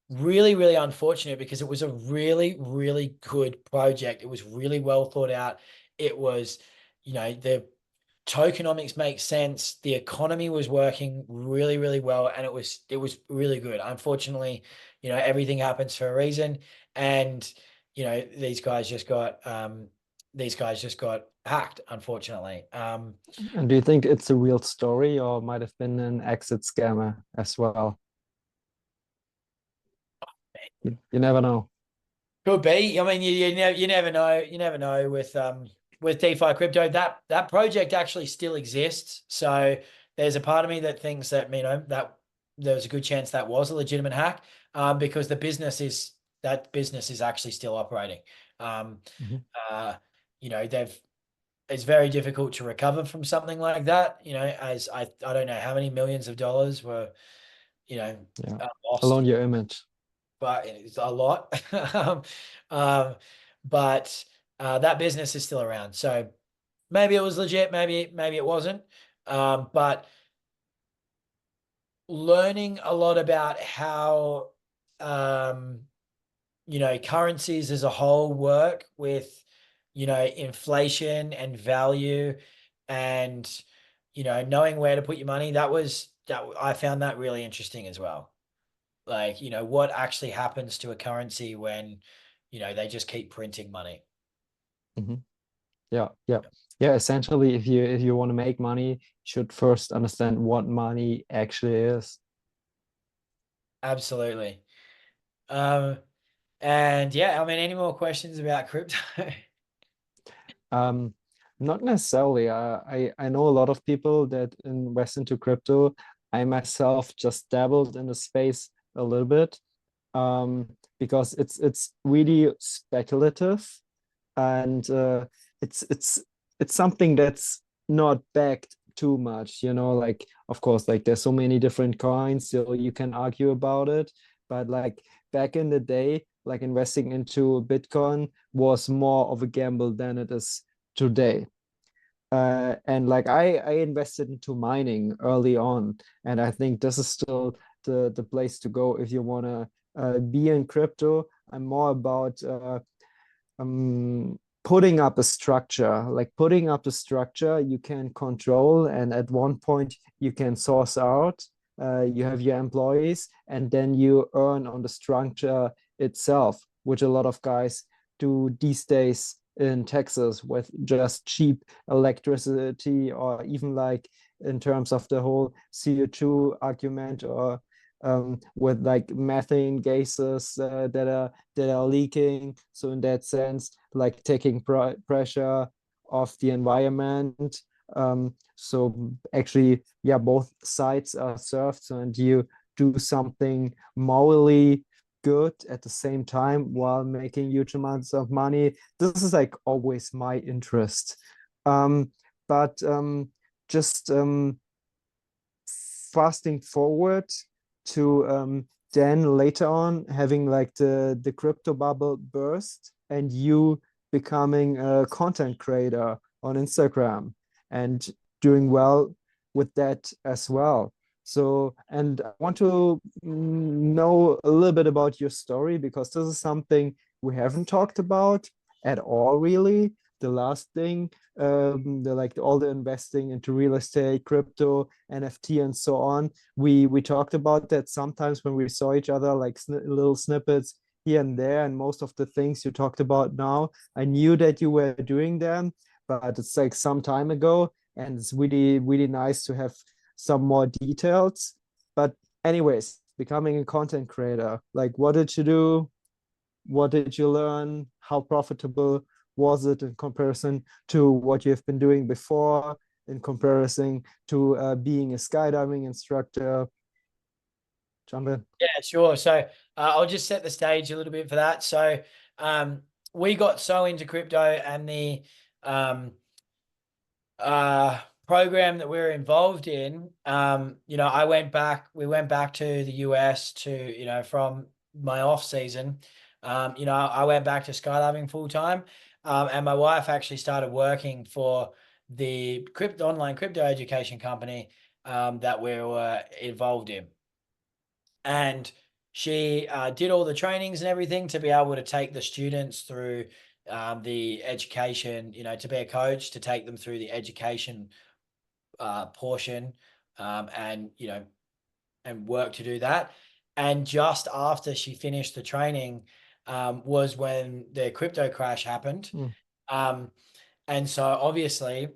really, really unfortunate because it was a really, really good project. It was really well thought out. It was, the tokenomics make sense. The economy was working really, really well, and it was really good. Unfortunately, everything happens for a reason, and these guys just got hacked, unfortunately. And do you think it's a real story or might have been an exit scammer as well? You never know. Could be. I mean, you never know. You never know with DeFi crypto. That project actually still exists. So there's a part of me that thinks that that there's a good chance that was a legitimate hack, because that business is actually still operating. Um, Mhm. uh, they've it's very difficult to recover from something like that. As I don't know how many millions of dollars were Yeah. lost, Alone your image. but it's a lot. um, um, but that business is still around. So maybe it was legit, maybe it wasn't. But learning a lot about how, um, currencies as a whole work with, inflation and value and, knowing where to put your money. That I found that really interesting as well. Like, what actually happens to a currency when, they just keep printing money. Mhm. Yeah, yeah. Yeah, essentially if you want to make money, you should first understand what money actually is. Absolutely. Um, and yeah, I mean, any more questions about crypto? Um, Not necessarily. I know a lot of people that invest into crypto. I myself just dabbled in the space a little bit, because it's really speculative, and it's it's something that's not backed too much, like of course, like there's so many different coins, so you can argue about it, but like back in the day, like investing into Bitcoin was more of a gamble than it is today. And like I invested into mining early on, and I think this is still the place to go if you want to be in crypto. I'm more about putting up a structure. Like putting up a structure you can control, and at one point you can source out. You have your employees, and then you earn on the structure itself, which a lot of guys do these days in Texas with just cheap electricity, or even like in terms of the whole CO2 argument, or with like methane gases that are leaking. So in that sense, like taking pressure off the environment. So actually, yeah, both sides are served. So, and you do something morally good at the same time while making huge amounts of money. This is like always my interest. But just fasting forward to then later on having like the crypto bubble burst, and you becoming a content creator on Instagram and doing well with that as well. So, and I want to know a little bit about your story, because this is something we haven't talked about at all, really. The last thing, the like all the investing into real estate, crypto, NFT, and so on. We talked about that sometimes when we saw each other, like little snippets here and there, and most of the things you talked about now, I knew that you were doing them, but it's like some time ago, and it's really really nice to have some more details. But anyways, becoming a content creator, like what did you do? What did you learn? How profitable was it in comparison to what you've been doing before, in comparison to being a skydiving instructor? Jump in. Yeah, sure. So I'll just set the stage a little bit for that. So um, we got so into crypto and the um, program that we were involved in. We went back to the US to, from my off season. I went back to skydiving full time. And my wife actually started working for the online crypto education company that we were involved in. And she did all the trainings and everything to be able to take the students through the education, to be a coach, to take them through the education portion, and and work to do that. And just after she finished the training, was when the crypto crash happened. Mm. Um, and so obviously,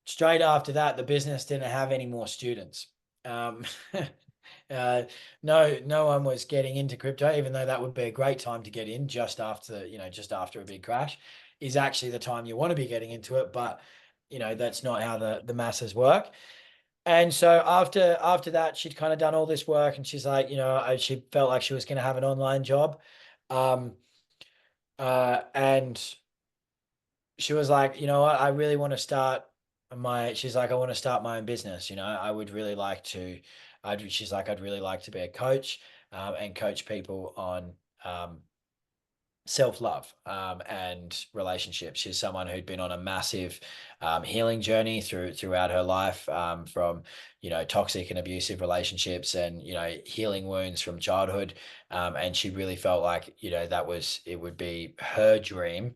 straight after that, the business didn't have any more students. Um, uh, no one was getting into crypto, even though that would be a great time to get in just after, just after a big crash is actually the time you want to be getting into it. But, that's not how the masses work. And so after that, she'd kind of done all this work and she's like, she felt like she was going to have an online job. Um, and she was like, you know what, I really want to start she's like, I want to start my own business. I would really like to, she's like, I'd really like to be a coach, and coach people on, um, self-love and relationships. She's someone who'd been on a massive healing journey throughout her life, from toxic and abusive relationships, and healing wounds from childhood. And she really felt like it would be her dream.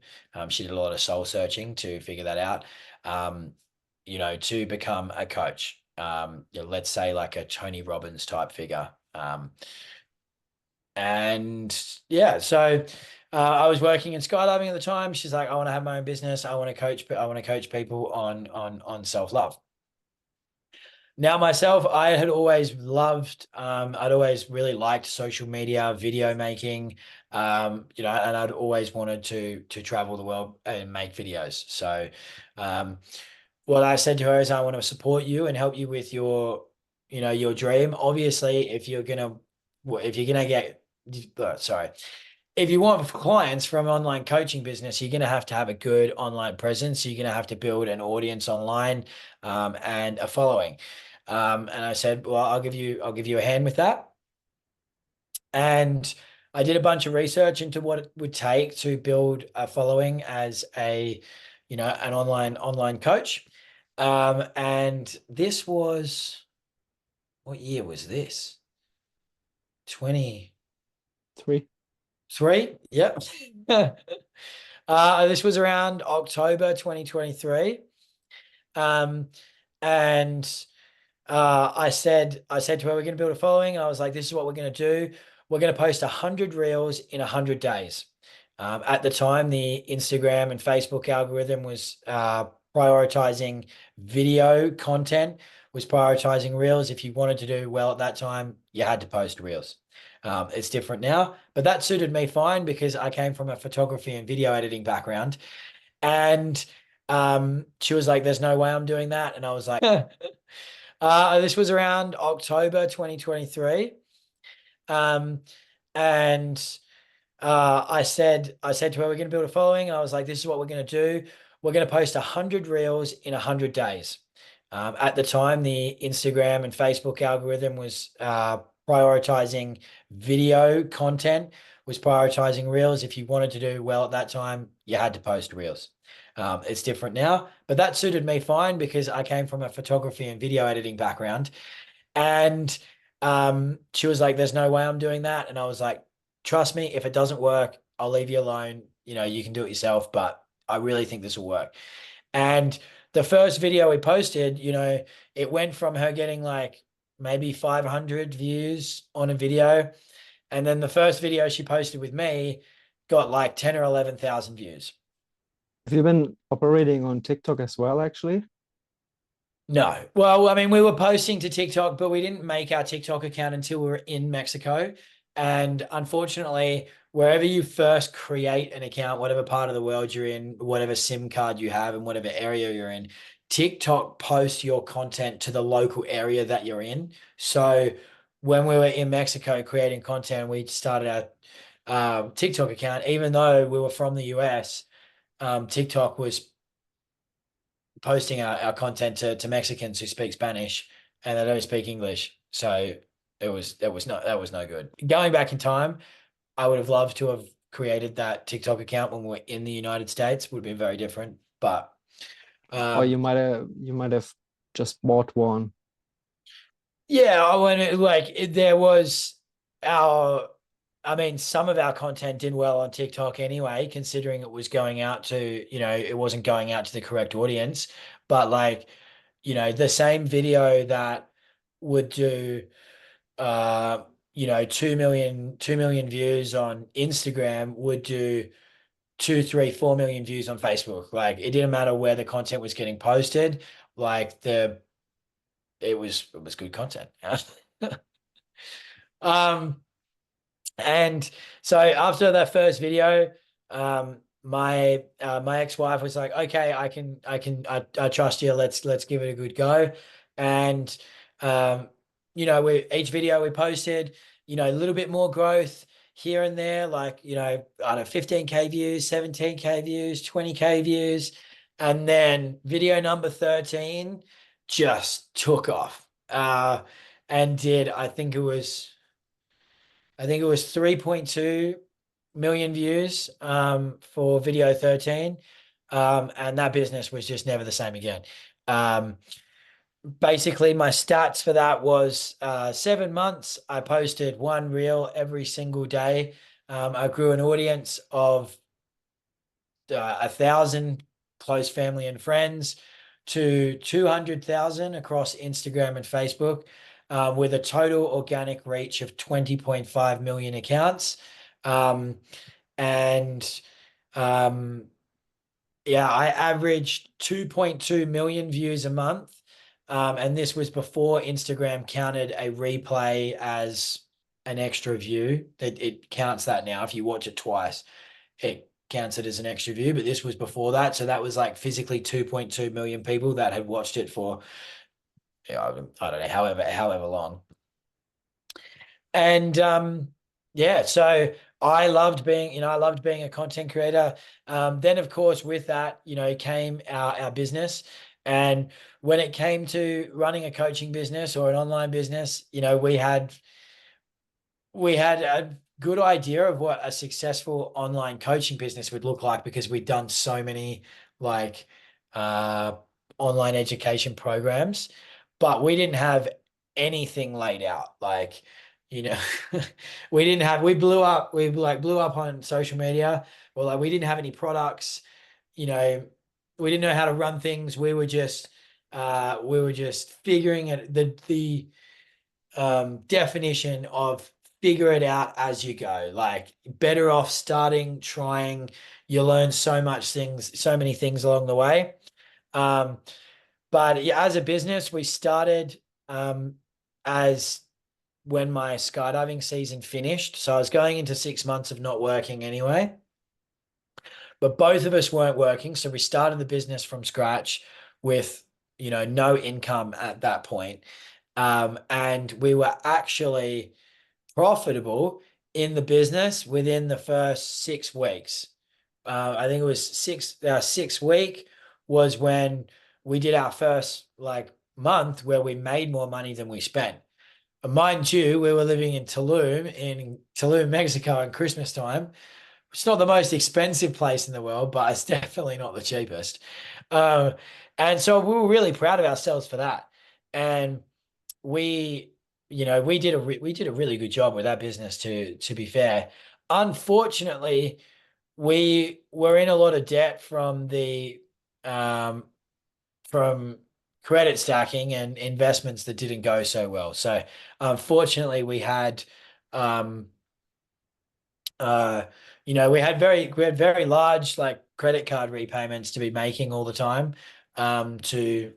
She did a lot of soul searching to figure that out. To become a coach. Let's say like a Tony Robbins type figure. And yeah, so I was working in skydiving at the time. She's like, I want to have my own business. I want to coach, but I want to coach people on self-love. Now, myself, I had always loved, I'd always really liked social media, video making, and I'd always wanted to travel the world and make videos. So, um, what I said to her is, I want to support you and help you with your dream. Obviously, if you're gonna get, sorry, if you want clients from online coaching business, you're going to have a good online presence. You're going to have to build an audience online, and a following. And I said, well, I'll give you a hand with that. And I did a bunch of research into what it would take to build a following as an online coach. And this was, what year was this? 23. Three. Yep. This was around October 2023. Um, and I said to her, we're going to build a following. And I was like, this is what we're going to do. We're going to post 100 reels in 100 days. At the time, the Instagram and Facebook algorithm was prioritizing video content, was prioritizing reels. If you wanted to do well at that time, you had to post reels. It's different now, but that suited me fine because I came from a photography and video editing background. And she was like, there's no way I'm doing that. And I was like, this was around October 2023. Um, and I said to her, we're going to build a following. And I was like, this is what we're going to do. We're going to post 100 reels in 100 days. At the time, the Instagram and Facebook algorithm was prioritizing video content, was prioritizing reels. If you wanted to do well at that time, you had to post reels. It's different now, but that suited me fine because I came from a photography and video editing background. And she was like, there's no way I'm doing that. And I was like, trust me, if it doesn't work, I'll leave you alone. You can do it yourself, but I really think this will work. And the first video we posted, it went from her getting like maybe 500 views on a video. And then the first video she posted with me got like 10 or 11,000 views. Have you been operating on TikTok as well, actually? No. Well, I mean, we were posting to TikTok, but we didn't make our TikTok account until we were in Mexico. And unfortunately, wherever you first create an account, whatever part of the world you're in, whatever SIM card you have, and whatever area you're in, TikTok posts your content to the local area that you're in. So when we were in Mexico creating content, we started our TikTok account, even though we were from the US. TikTok was posting our content to Mexicans who speak Spanish and they don't speak English. So that was no good. Going back in time, I would have loved to have created that TikTok account when we were in the United States. Would have been very different. But Or um, you might have just bought one. yeah, I went like there was our. I mean, some of our content did well on TikTok anyway, considering it was going out to, it wasn't going out to the correct audience. But like, the same video that would do, 2 million views on Instagram would do 2, 3, 4 million views on Facebook. Like, it didn't matter where the content was getting posted. Like it was good content. Um, And so after that first video, my ex-wife was like, okay, I trust you. Let's give it a good go. And um, we each video we posted, a little bit more growth here and there, like, I don't know, 15K views, 17K views, 20K views. And then video number 13 just took off. And did I think it was 3.2 million views for video 13. And that business was just never the same again. Um, Basically, my stats for that was 7 months. I posted one reel every single day. I grew an audience of 1,000 close family and friends to 200,000 across Instagram and Facebook, with a total organic reach of 20.5 million accounts. And um, yeah, I averaged 2.2 million views a month. And this was before Instagram counted a replay as an extra view. It counts that now. If you watch it twice, it counts it as an extra view. But this was before that. So that was like physically 2.2 million people that had watched it for, I don't know, however long. And yeah, so I loved being a content creator. Then of course with that, came our business. And when it came to running a coaching business or an online business, we had a good idea of what a successful online coaching business would look like because we'd done so many like uh, online education programs, but we didn't have anything laid out. Like, you know, we blew up on social media, or like we didn't have any products, you know, we didn't know how to run things. We were just figuring it, the definition of figure it out as you go. Like better off starting, trying. You learn so many things along the way. Um, but yeah, as a business, we started as when my skydiving season finished. So I was going into 6 months of not working anyway. But both of us weren't working, so we started the business from scratch with no income at that point. And we were actually profitable in the business within the first 6 weeks. I think it was our 6 week was when we did our first like month where we made more money than we spent. And mind you, we were living in Tulum, Mexico, in Christmas time. It's not the most expensive place in the world, but it's definitely not the cheapest. Um, and so we were really proud of ourselves for that. And we, we did a really good job with that business, to be fair. Unfortunately, we were in a lot of debt um, from credit stacking and investments that didn't go so well. So unfortunately, um, uh, we had very large like credit card repayments to be making all the time, to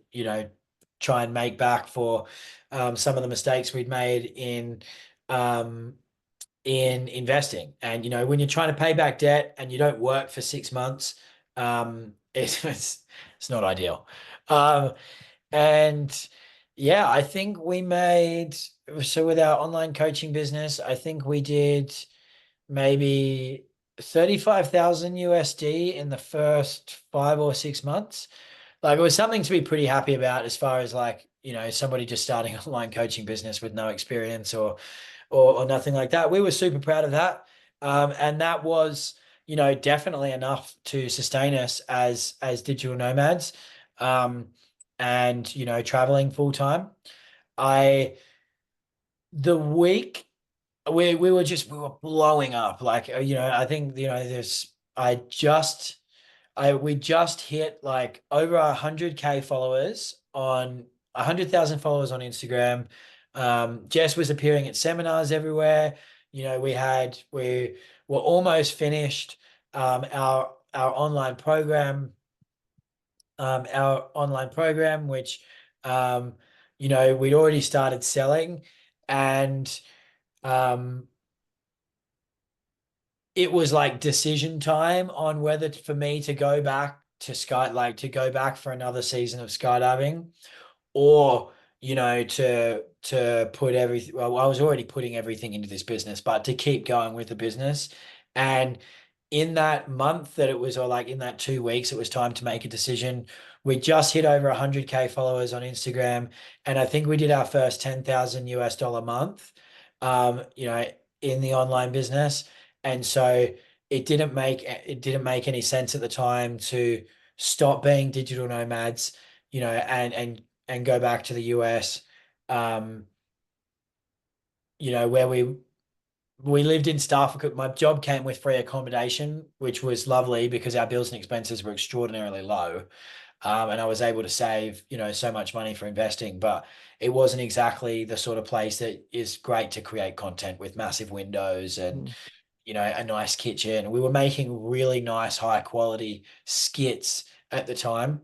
try and make back for some of the mistakes we'd made um, in investing. And when you're trying to pay back debt and you don't work for 6 months, it's not ideal. Um, and yeah, I think we made so with our online coaching business, I think we did maybe 35,000 USD in the first 5 or 6 months. Like it was something to be pretty happy about as far as like, somebody just starting an online coaching business with no experience or nothing like that. We were super proud of that. And that was, definitely enough to sustain us as digital nomads. Um, and traveling full time. I the week we were blowing up. Like I think there's I we just hit like over 100K followers on 100,000 followers on Instagram. Jess was appearing at seminars everywhere. We were almost finished our online program, which we'd already started selling, and um, it was like decision time on whether for me to go back to go back for another season of skydiving, or to put everything. Well, I was already putting everything into this business, but to keep going with the business. And in that month that it was, or like in that 2 weeks, it was time to make a decision. We just hit over 100K followers on Instagram, and I think we did our first 10,000 US dollar month, in the online business. And so it didn't make any sense at the time to stop being digital nomads, and go back to the US, um, where we lived in Stafford. My job came with free accommodation, which was lovely because our bills and expenses were extraordinarily low. And I was able to save, so much money for investing, but it wasn't exactly the sort of place that is great to create content with massive windows and, Mm. a nice kitchen. We were making really nice, high quality skits at the time.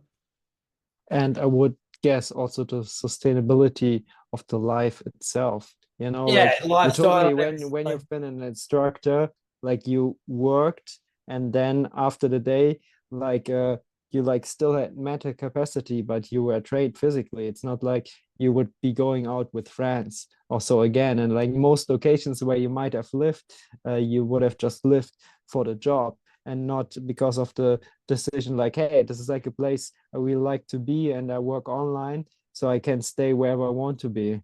And I would guess also the sustainability of the life itself. You know, Yeah, like you told lifestyle. me when you've been an instructor, like you worked and then after the day, like you like still had mental capacity, but you were trained physically. It's not like you would be going out with friends also again. And like most locations where you might have lived, you would have just lived for the job and not because of the decision like, hey, this is like a place I really like to be and I work online so I can stay wherever I want to be.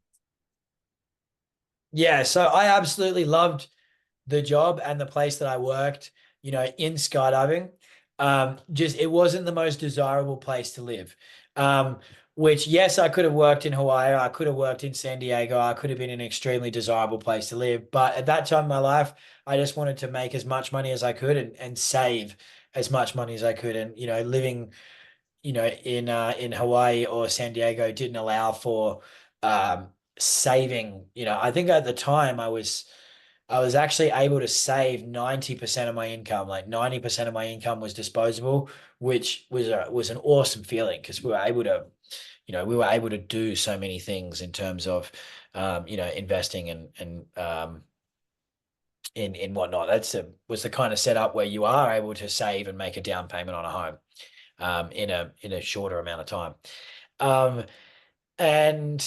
Yeah, so I absolutely loved the job and the place that I worked, in skydiving. Just it wasn't the most desirable place to live. Um, which yes, I could have worked in Hawaii, I could have worked in San Diego, I could have been an extremely desirable place to live. But at that time in my life, I just wanted to make as much money as I could and save as much money as I could. And living, in Hawaii or San Diego didn't allow for saving. I think at the time I was actually able to save 90% of my income. Like 90% of my income was disposable, which was an awesome feeling because we were able to do so many things in terms of investing and in whatnot. Was the kind of setup where you are able to save and make a down payment on a home in a shorter amount of time. Um, and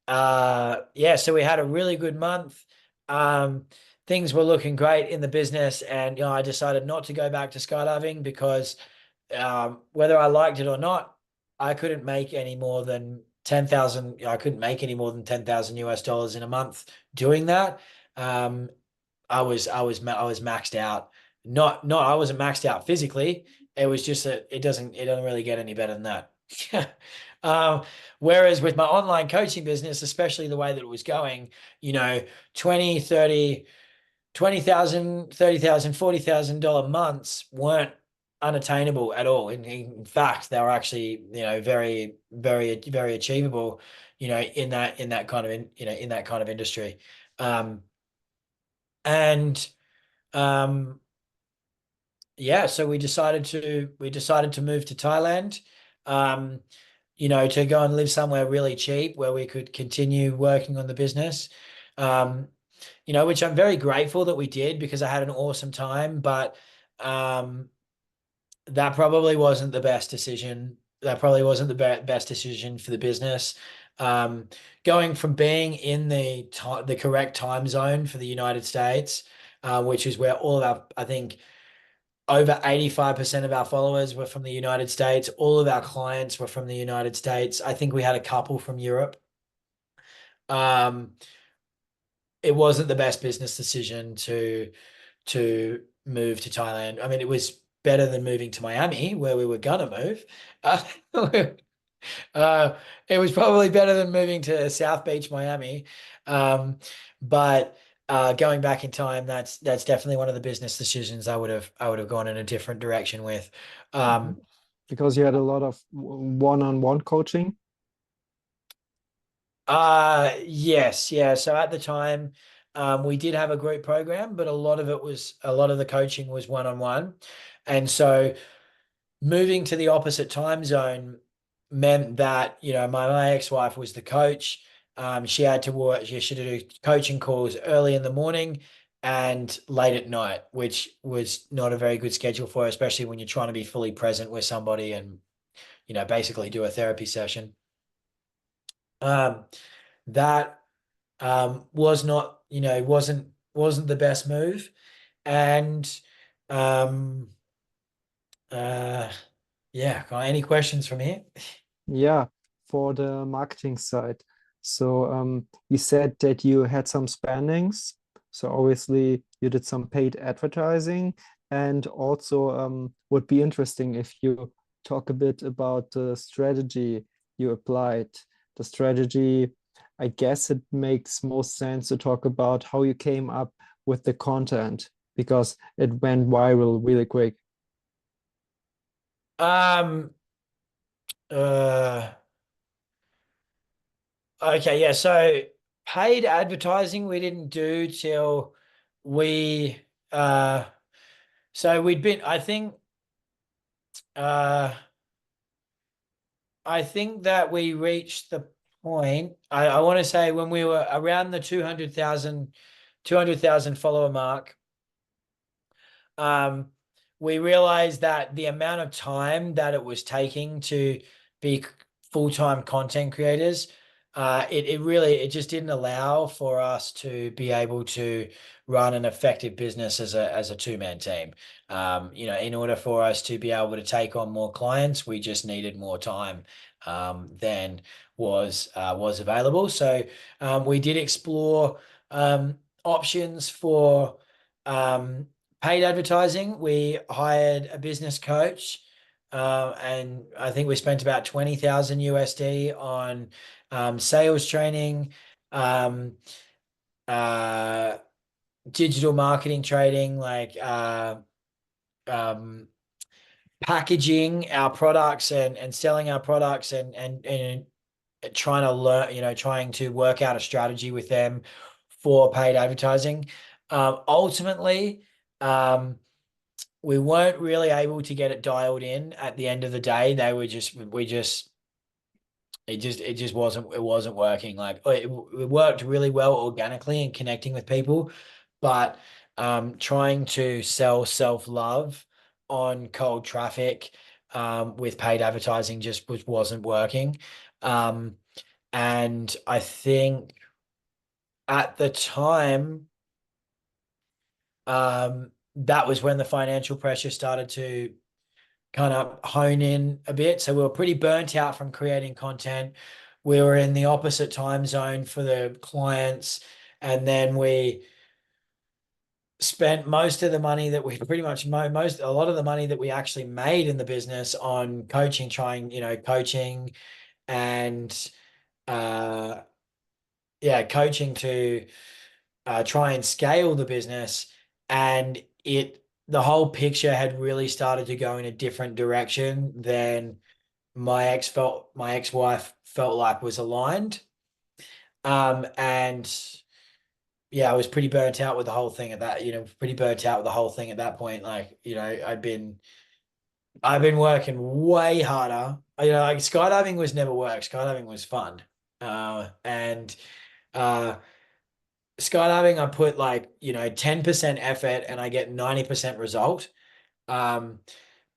yeah, so we had a really good month. Um, Things were looking great in the business, and I decided not to go back to skydiving because whether I liked it or not, I couldn't make any more than 10,000. I couldn't make any more than 10,000 US dollars in a month doing that. Um, I was maxed out. Not I wasn't maxed out physically. It was just that it doesn't really get any better than that. Um, Whereas with my online coaching business, especially the way that it was going, you know, 20, 30, 20,000, 30,000, $40,000 months weren't unattainable at all. In fact, they were actually, very, very, very achievable, in that kind of in that kind of industry. Um, and um, yeah, so we decided to move to Thailand, um, to go and live somewhere really cheap where we could continue working on the business. Um, which I'm very grateful that we did because I had an awesome time, but um, that probably wasn't the best decision. That probably wasn't the best decision for the business. Um, Going from being in the correct time zone for the United States, which is where all of I think over 85% of our followers were from the United States. All of our clients were from the United States. I think we had a couple from Europe. Um, it wasn't the best business decision to move to Thailand. I mean, it was better than moving to Miami, where we were gonna move. Uh, it was probably better than moving to South Beach, Miami. Um, but going back in time, that's definitely one of the business decisions I would have gone in a different direction with. Mhm. Um, Because you had a lot of one-on-one coaching. yes, yeah. So at the time, we did have a group program, but a lot of the coaching was one-on-one. And so moving to the opposite time zone meant that, my ex-wife was the coach. She had to work, she had to do coaching calls early in the morning and late at night, which was not a very good schedule for her, especially when you're trying to be fully present with somebody and, basically do a therapy session. Um, that was not, wasn't the best move. And um, uh, yeah, got any questions from here? Yeah, for the marketing side. So you said that you had some spendings. So obviously you did some paid advertising, and also would be interesting if you talk a bit about the strategy you applied. The strategy, I guess it makes most sense to talk about how you came up with the content because it went viral really quick. Um, uh, okay, yeah. So paid advertising we didn't do till we so we'd been uh I think that we reached the point I want to say when we were around the 200,000 follower mark. um, we realized that the amount of time that it was taking to be full-time content creators, it really it just didn't allow for us to be able to run an effective business as a two-man team. In order for us to be able to take on more clients, we just needed more time than was available. So we did explore options for um, paid advertising. We hired a business coach, and I think we spent about 20,000 USD on sales training, um, uh, digital marketing training, like um, packaging our products and selling our products and trying to learn, trying to work out a strategy with them for paid advertising. Ultimately, um, we weren't really able to get it dialed in at the end of the day. They were just we just it just wasn't working. Like it worked really well organically and connecting with people, but trying to sell self-love on cold traffic with paid advertising just wasn't working. Um, and I think at the time, that was when the financial pressure started to kind of hone in a bit. So we were pretty burnt out from creating content. We were in the opposite time zone for the clients. And then we spent most of the money that we pretty much a lot of the money that we actually made in the business on coaching, coaching and uh coaching to try and scale the business. And the whole picture had really started to go in a different direction than my ex-wife felt like was aligned. And yeah, I was pretty burnt out with the whole thing pretty burnt out with the whole thing at that point. Like, I've been working way harder. Like skydiving was never work. Skydiving was fun. And uh skydiving, I put 10% effort and I get 90% result. Um,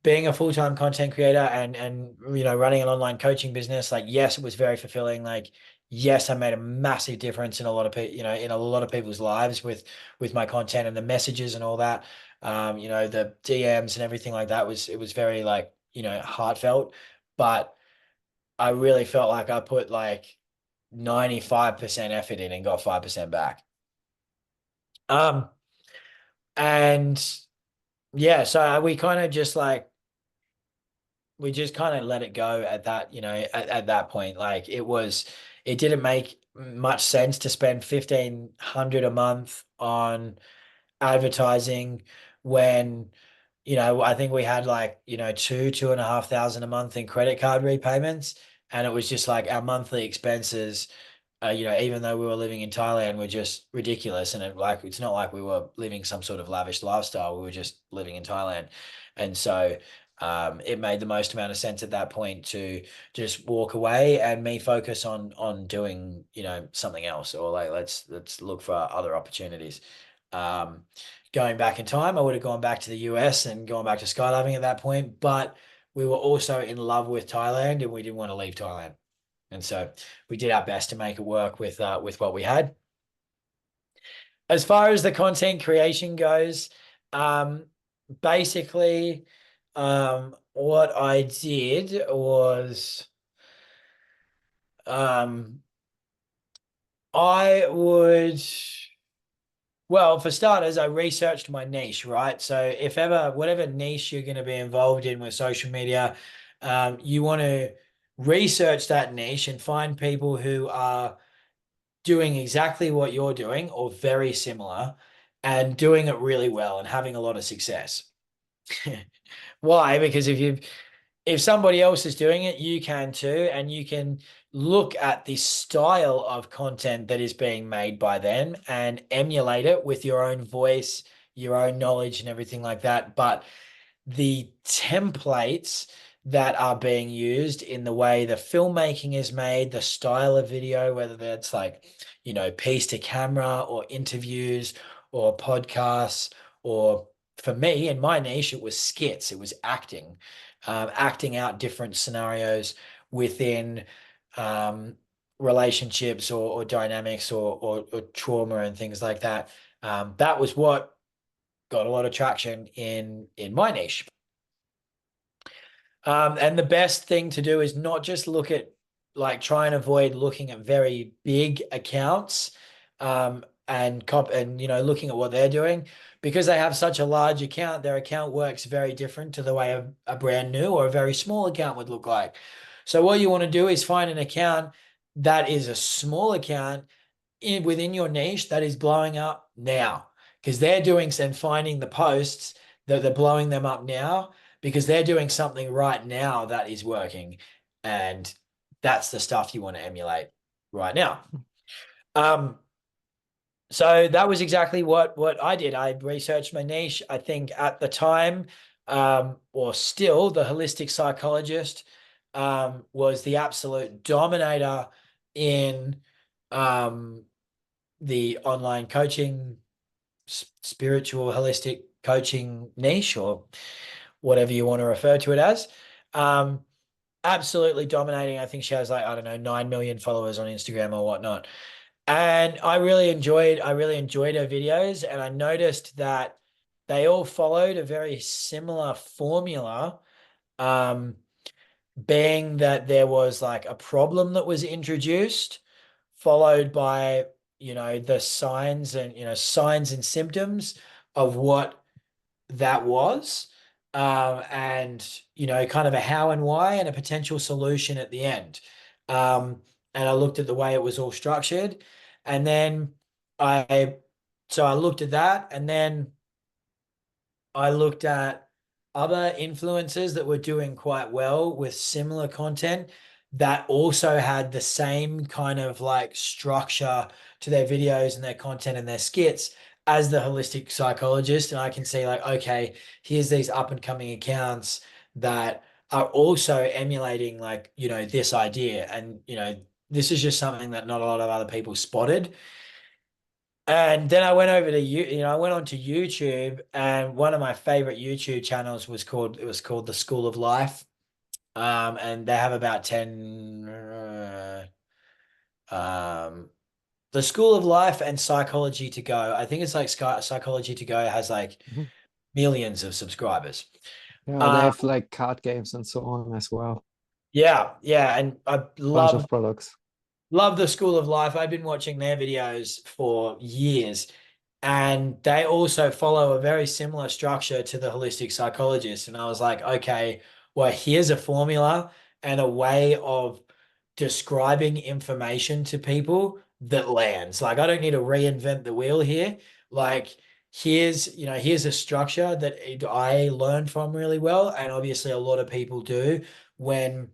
Being a full-time content creator and running an online coaching business, like yes, it was very fulfilling. Like yes, I made a massive difference in a lot of people, in a lot of people's lives with my content and the messages and all that. The DMs and everything like that it was very heartfelt, but I really felt like I put 95% effort in and got 5% back. Um, and yeah, so we just kind of let it go at that, at that point. It didn't make much sense to spend 1,500 a month on advertising when, I think we had two and a half thousand a month in credit card repayments. And it was just like our monthly expenses, even though we were living in Thailand, were just ridiculous. And it's not like we were living some sort of lavish lifestyle. We were just living in Thailand. And so it made the most amount of sense at that point to just walk away and me focus on doing, something else, or let's look for other opportunities. Um, Going back in time, I would have gone back to the US and gone back to skydiving at that point, but we were also in love with Thailand and we didn't want to leave Thailand. And so we did our best to make it work with what we had. As far as the content creation goes, um, basically, what I did was um, I would Well, for starters, I researched my niche, right? So if ever, whatever niche you're going to be involved in with social media, you want to research that niche and find people who are doing exactly what you're doing or very similar and doing it really well and having a lot of success. Why? Because if somebody else is doing it, you can too, and you can look at the style of content that is being made by them and emulate it with your own voice, your own knowledge, and everything like that. But the templates that are being used in the way the filmmaking is made, the style of video, whether that's like, piece to camera or interviews or podcasts, or for me in my niche, it was skits, it was acting, acting out different scenarios within um, relationships or dynamics or trauma and things like that. That was what got a lot of traction in my niche. And the best thing to do is not just look at like try and avoid looking at very big accounts and looking at what they're doing because they have such a large account, their account works very different to the way a brand new or a very small account would look like. So what you want to do is find an account that is a small account within your niche that is blowing up now because they're doing and finding the posts that they're blowing them up now because they're doing something right now that is working, and that's the stuff you want to emulate right now. um so that was exactly what I did. I researched my niche. I think at the time, or still, the holistic psychologist was the absolute dominator in um the online coaching, spiritual, holistic coaching niche, or whatever you want to refer to it as. Um, Absolutely dominating. I think she has like, I don't know, 9 million followers on Instagram or whatnot. And I really enjoyed her videos, and I noticed that they all followed a very similar formula. Um, Being that there was like a problem that was introduced, followed by, the signs and symptoms of what that was, and, kind of a how and why and a potential solution at the end. Um, and I looked at the way it was all structured, and then I, so I looked at that, and then I looked at other influencers that were doing quite well with similar content that also had the same kind of like structure to their videos and their content and their skits as the holistic psychologist. And I can see like, okay, here's these up and coming accounts that are also emulating like, this idea. And, this is just something that not a lot of other people spotted. And then I went over to I went onto YouTube, and one of my favorite YouTube channels was called The School of Life. And they have about 10 um The School of Life and Psychology to Go. I think it's like Psychology to Go has like Mhm. millions of subscribers. Yeah, they Um, have like card games and so on as well. yeah, yeah, and I Bunch love of products. love The School of Life. I've been watching their videos for years. And they also follow a very similar structure to the holistic psychologist. And I was like, okay, well, here's a formula and a way of describing information to people that lands. Like, I don't need to reinvent the wheel here. Like, here's a structure that I learned from really well. And obviously, a lot of people do when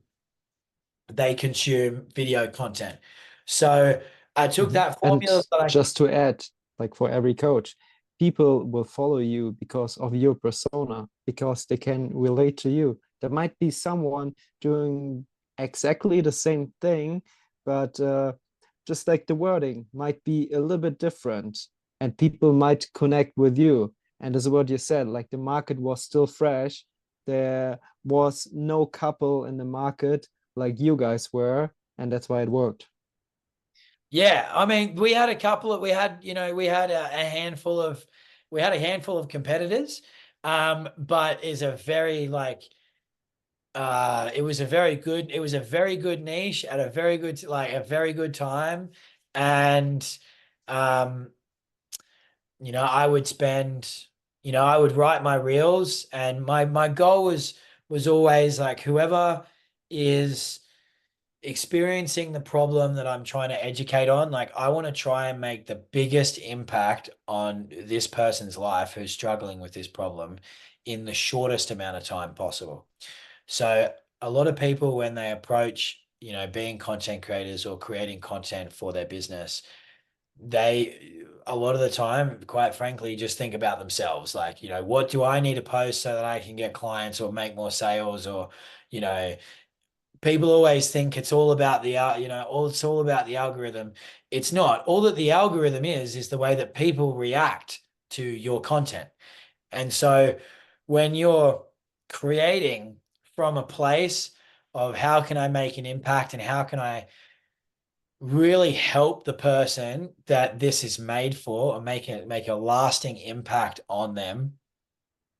they consume video content. So I took Mhm. that And formula that I, just to add, like for every coach, people will follow you because of your persona, because they can relate to you. There might be someone doing exactly the same thing, but just like the wording might be a little bit different, and people might connect with you. And as what you said, like the market was still fresh. There was no couple in the market like you guys were, and that's why it worked. Yeah, I mean, we had a handful of competitors, but is a very like, it was a very good niche at a very good, like a very good time. And, um, I would spend, I would write my reels, and my goal was always like whoever is experiencing the problem that I'm trying to educate on, like I want to try and make the biggest impact on this person's life who's struggling with this problem in the shortest amount of time possible. So a lot of people when they approach, being content creators or creating content for their business, they a lot of the time, quite frankly, just think about themselves. Like, what do I need to post so that I can get clients or make more sales or, you know, people always think it's all about it's all about the algorithm. It's not. All that the algorithm is the way that people react to your content. And so when you're creating from a place of how can I make an impact and how can I really help the person that this is made for and make a lasting impact on them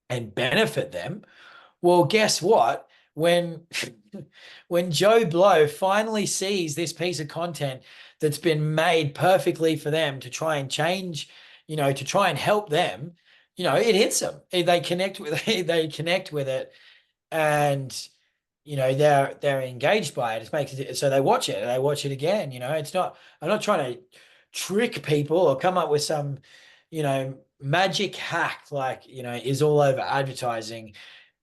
and benefit them, well, guess what? When when Joe Blow finally sees this piece of content that's been made perfectly for them to try and change, to try and help them, it hits them. They connect with they connect with it, and they're engaged by it. It makes it so they watch it and they watch it again. It's not. I'm not trying to trick people or come up with some, magic hack like is all over advertising.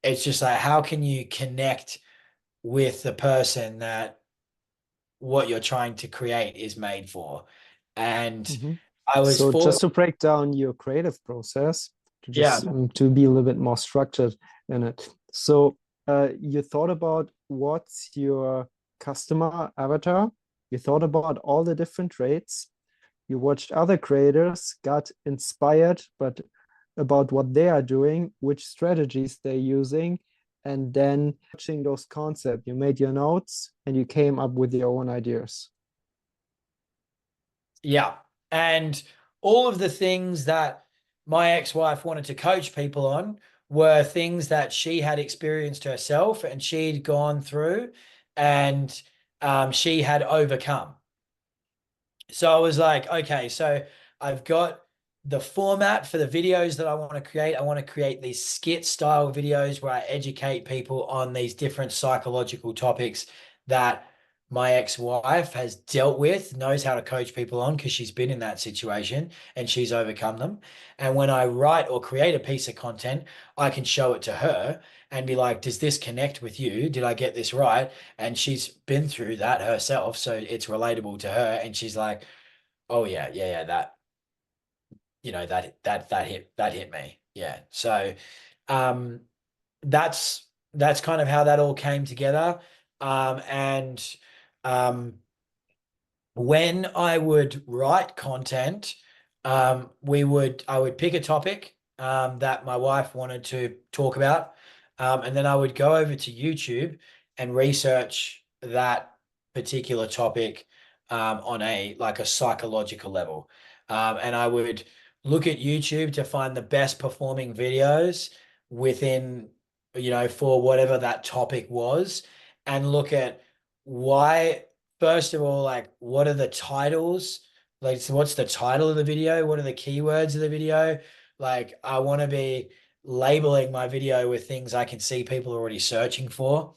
It's just like, how can you connect with the person that what you're trying to create is made for? And Mhm. I was So just for, to break down your creative process, to yeah, just to be a little bit more structured in it. So you thought about what's your customer avatar. You thought about all the different traits. You watched other creators, got inspired, but about what they are doing, which strategies they're using, and then watching those concepts, you made your notes and you came up with your own ideas. yeah. And all of the things that my ex-wife wanted to coach people on were things that she had experienced herself and she'd gone through, and she had overcome. So I was like, okay, so I've got the format for the videos that I want to create. I want to create these skit style videos where I educate people on these different psychological topics that my ex-wife has dealt with, knows how to coach people on because she's been in that situation and she's overcome them. And when I write or create a piece of content, I can show it to her and be like, does this connect with you? Did I get this right? And she's been through that herself, so it's relatable to her. And she's like, "Oh yeah, yeah, yeah, that hit me." Yeah. So, um, that's kind of how that all came together. And um, when I would write content, I would pick a topic that my wife wanted to talk about, and then I would go over to YouTube and research that particular topic on a psychological level, and I would look at YouTube to find the best performing videos within, for whatever that topic was, and look at why. First of all, like, what are the titles? Like, so what's the title of the video? What are the keywords of the video? Like, I want to be labeling my video with things I can see people already searching for.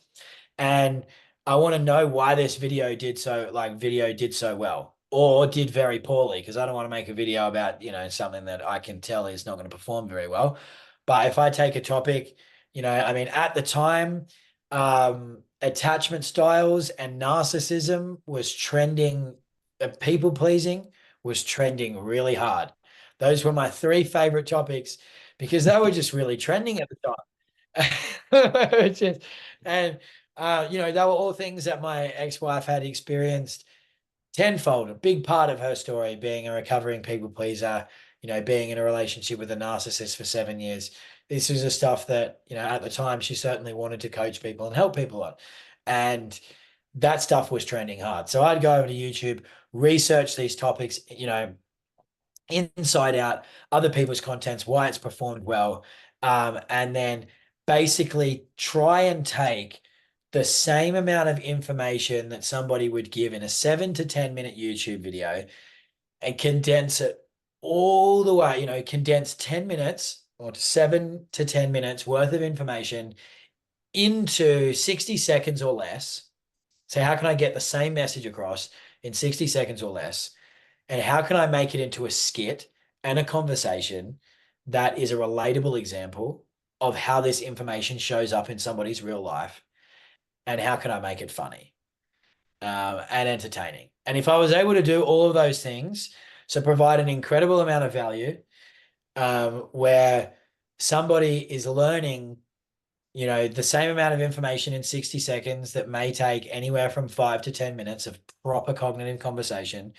And I want to know why this video did so well or did very poorly, because I don't want to make a video about, something that I can tell is not going to perform very well. But if I take a topic, I mean, at the time, attachment styles and narcissism was trending, people pleasing was trending really hard. Those were my three favorite topics because they were just really trending at the time. And they were all things that my ex-wife had experienced tenfold. A big part of her story being a recovering people pleaser, being in a relationship with a narcissist for 7 years. This was the stuff that, at the time she certainly wanted to coach people and help people on. And that stuff was trending hard. So I'd go over to YouTube, research these topics, inside out, other people's contents, why it's performed well, and then basically try and take the same amount of information that somebody would give in a 7 to 10 minute YouTube video and condense it all the way, condense 10 minutes or 7 to 10 minutes worth of information into 60 seconds or less. So how can I get the same message across in 60 seconds or less? And how can I make it into a skit and a conversation that is a relatable example of how this information shows up in somebody's real life? And how can I make it funny, and entertaining? And if I was able to do all of those things, so provide an incredible amount of value, where somebody is learning, the same amount of information in 60 seconds that may take anywhere from 5 to 10 minutes of proper cognitive conversation.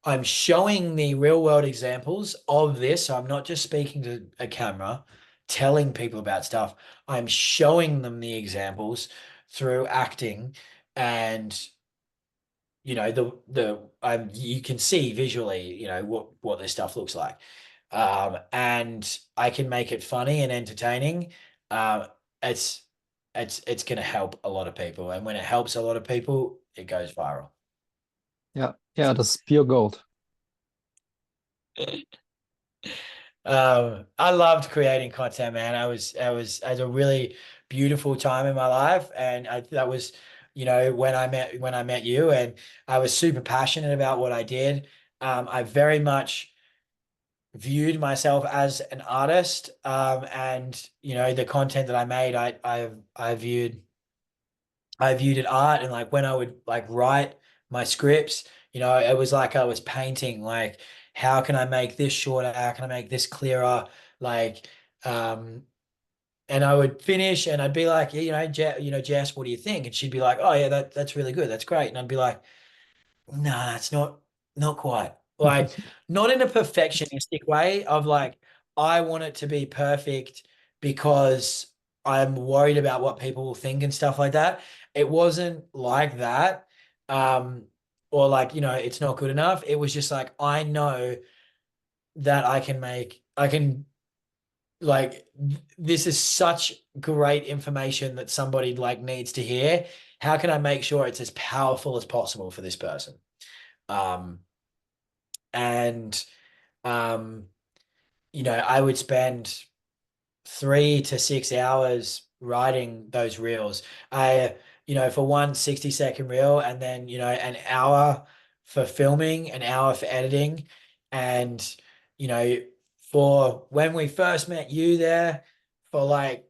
I'm showing the real world examples of this. So I'm not just speaking to a camera, telling people about stuff. I'm showing them the examples through acting, and you can see visually, what this stuff looks like. And I can make it funny and entertaining. Um, it's it's going to help a lot of people, and when it helps a lot of people, it goes viral. Yeah, yeah, that's pure gold. I loved creating content, man. I had a really beautiful time in my life, and that was, when I met you, and I was super passionate about what I did. I very much viewed myself as an artist, and the content that I made, I viewed it art, and like when I would like write my scripts, it was like I was painting, like how can I make this shorter? How can I make this clearer? Like, um, and I would finish and I'd be like, yeah, Jess, what do you think? And she'd be like, oh yeah, that's really good. That's great. And I'd be like, no, it's not quite. Like, not in a perfectionistic way of like, I want it to be perfect because I'm worried about what people will think and stuff like that. It wasn't like that. Um, or like, it's not good enough. It was just like, I know that I can like this is such great information that somebody like needs to hear. How can I make sure it's as powerful as possible for this person? Um, and um, I would spend 3 to 6 hours writing those reels. For one 60-second reel, and then, an hour for filming, an hour for editing. And, you know, for when we first met you there, for like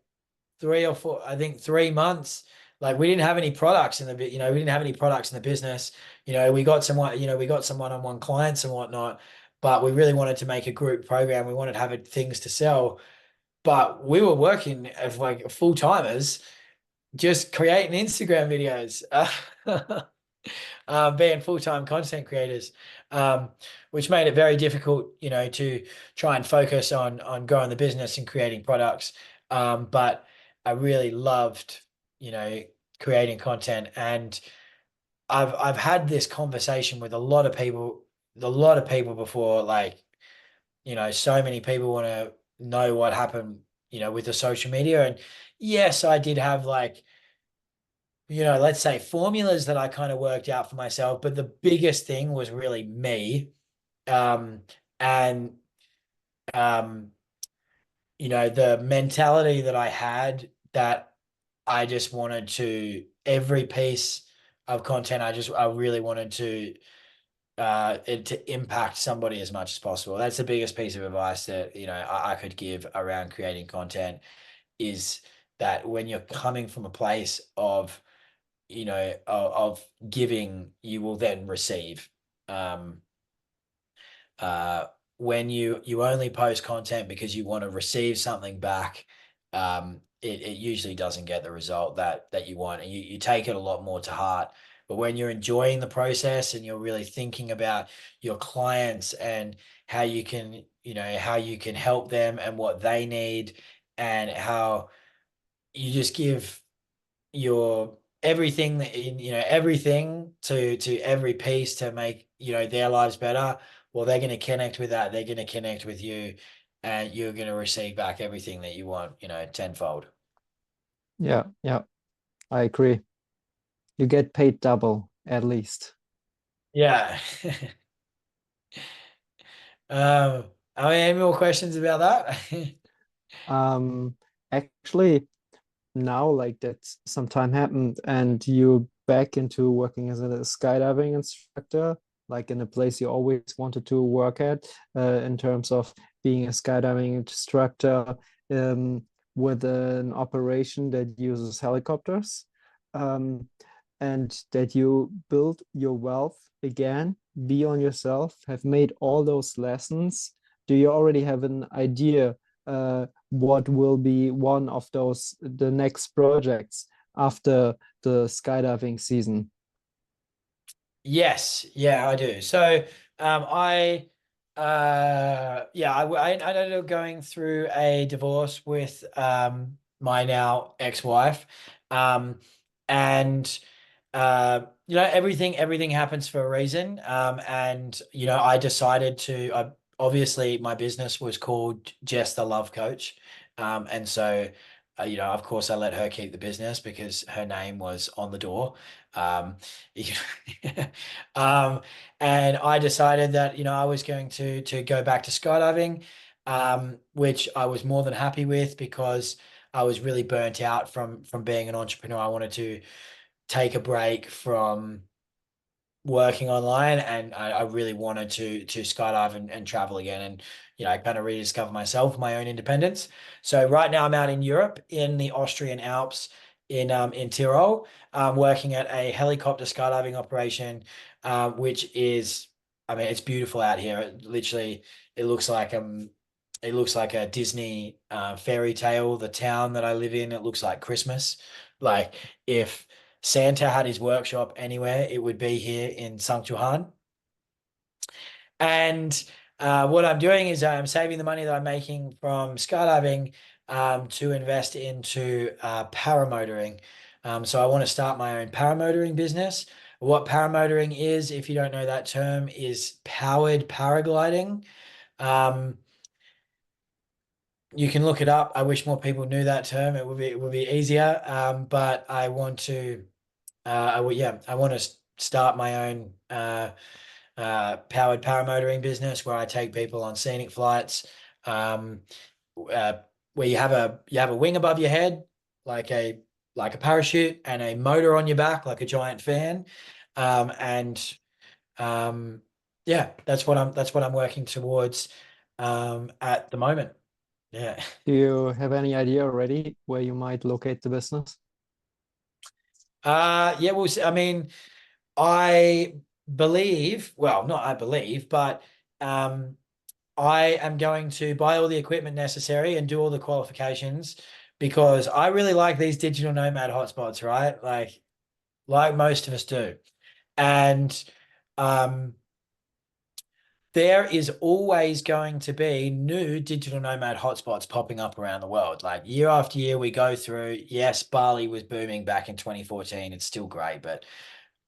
3 or 4, I think 3 months, like we didn't have any products in the bit, we didn't have any products in the business. We got some one-on-one clients and whatnot, but we really wanted to make a group program. We wanted to have things to sell, but we were working as like full timers, just creating Instagram videos, being full-time content creators, um, which made it very difficult, to try and focus on growing the business and creating products. But I really loved, you know, creating content, and I've had this conversation with a lot of people before, like, so many people want to know what happened, with the social media. And yes, I did have like, let's say formulas that I kind of worked out for myself, but the biggest thing was really me. Um, and um, the mentality that I had, that I just wanted to, every piece of content, I really wanted to it to impact somebody as much as possible. That's the biggest piece of advice that, I could give around creating content, is that when you're coming from a place of, of giving, you will then receive. Um, uh, when you only post content because you want to receive something back, it usually doesn't get the result that you want, and you take it a lot more to heart. But when you're enjoying the process and you're really thinking about your clients and how you can help them and what they need, and how you just give your everything, everything to every piece to make, their lives better, well, they're going to connect with that. They're going to connect with you, and you're going to receive back everything that you want, tenfold. Yeah, yeah, I agree. You get paid double at least. Yeah. Are there any more questions about that? Um, Actually, now like that some time happened and you back into working as a skydiving instructor, like in a place you always wanted to work at, in terms of being a skydiving instructor, um, with an operation that uses helicopters, um, and that you build your wealth again, be on yourself, have made all those lessons. Do you already have an idea what will be one of those the next projects after the skydiving season? Yes, yeah, I do. So, I, yeah, I ended up going through a divorce with my now ex-wife, and everything happens for a reason. And I decided to. Obviously, my business was called Jess the Love Coach, and so. Of course, I let her keep the business because her name was on the door. Um, Um, and I decided that, I was going to go back to skydiving, which I was more than happy with because I was really burnt out from being an entrepreneur. I wanted to take a break from working online, and I really wanted to skydive and travel again, and I kind of rediscover myself, my own independence. So right now I'm out in Europe in the Austrian Alps in Tyrol, working at a helicopter skydiving operation, which is, I mean, it's beautiful out here. It looks like it looks like a Disney fairy tale. The town that I live in, it looks like Christmas. Like if Santa had his workshop anywhere, it would be here in Sangchuan. And what I'm doing is I'm saving the money that I'm making from skydiving, to invest into paramotoring. So I want to start my own paramotoring business. What paramotoring is, if you don't know that term, is powered paragliding. Um, you can look it up. I wish more people knew that term. It would be easier. But I want to. I want to start my own powered paramotoring business where I take people on scenic flights, um, uh, where you have a wing above your head, like a parachute, and a motor on your back, like a giant fan, and yeah, that's what I'm working towards at the moment. Yeah. Do you have any idea already where you might locate the business? Yeah, well, I mean, I believe, well, not I believe, but um, I am going to buy all the equipment necessary and do all the qualifications because I really like these digital nomad hotspots, right? Like most of us do. And um, there is always going to be new digital nomad hotspots popping up around the world. Like year after year, we go through. Yes, Bali was booming back in 2014. It's still great, but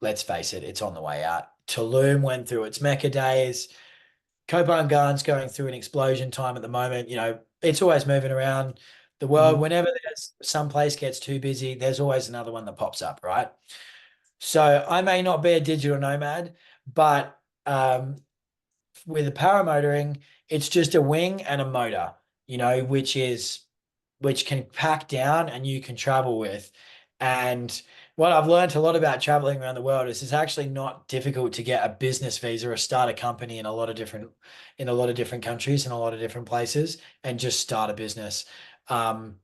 let's face it, it's on the way out. Tulum went through its Mecca days. Kopangan's going through an explosion time at the moment. It's always moving around the world. Mhm. Whenever there's some place gets too busy, there's always another one that pops up, right? So I may not be a digital nomad, but with the paramotoring, it's just a wing and a motor, which can pack down and you can travel with. And what I've learned a lot about traveling around the world is it's actually not difficult to get a business visa or start a company in a lot of different countries in a lot of different places and just start a business. Um,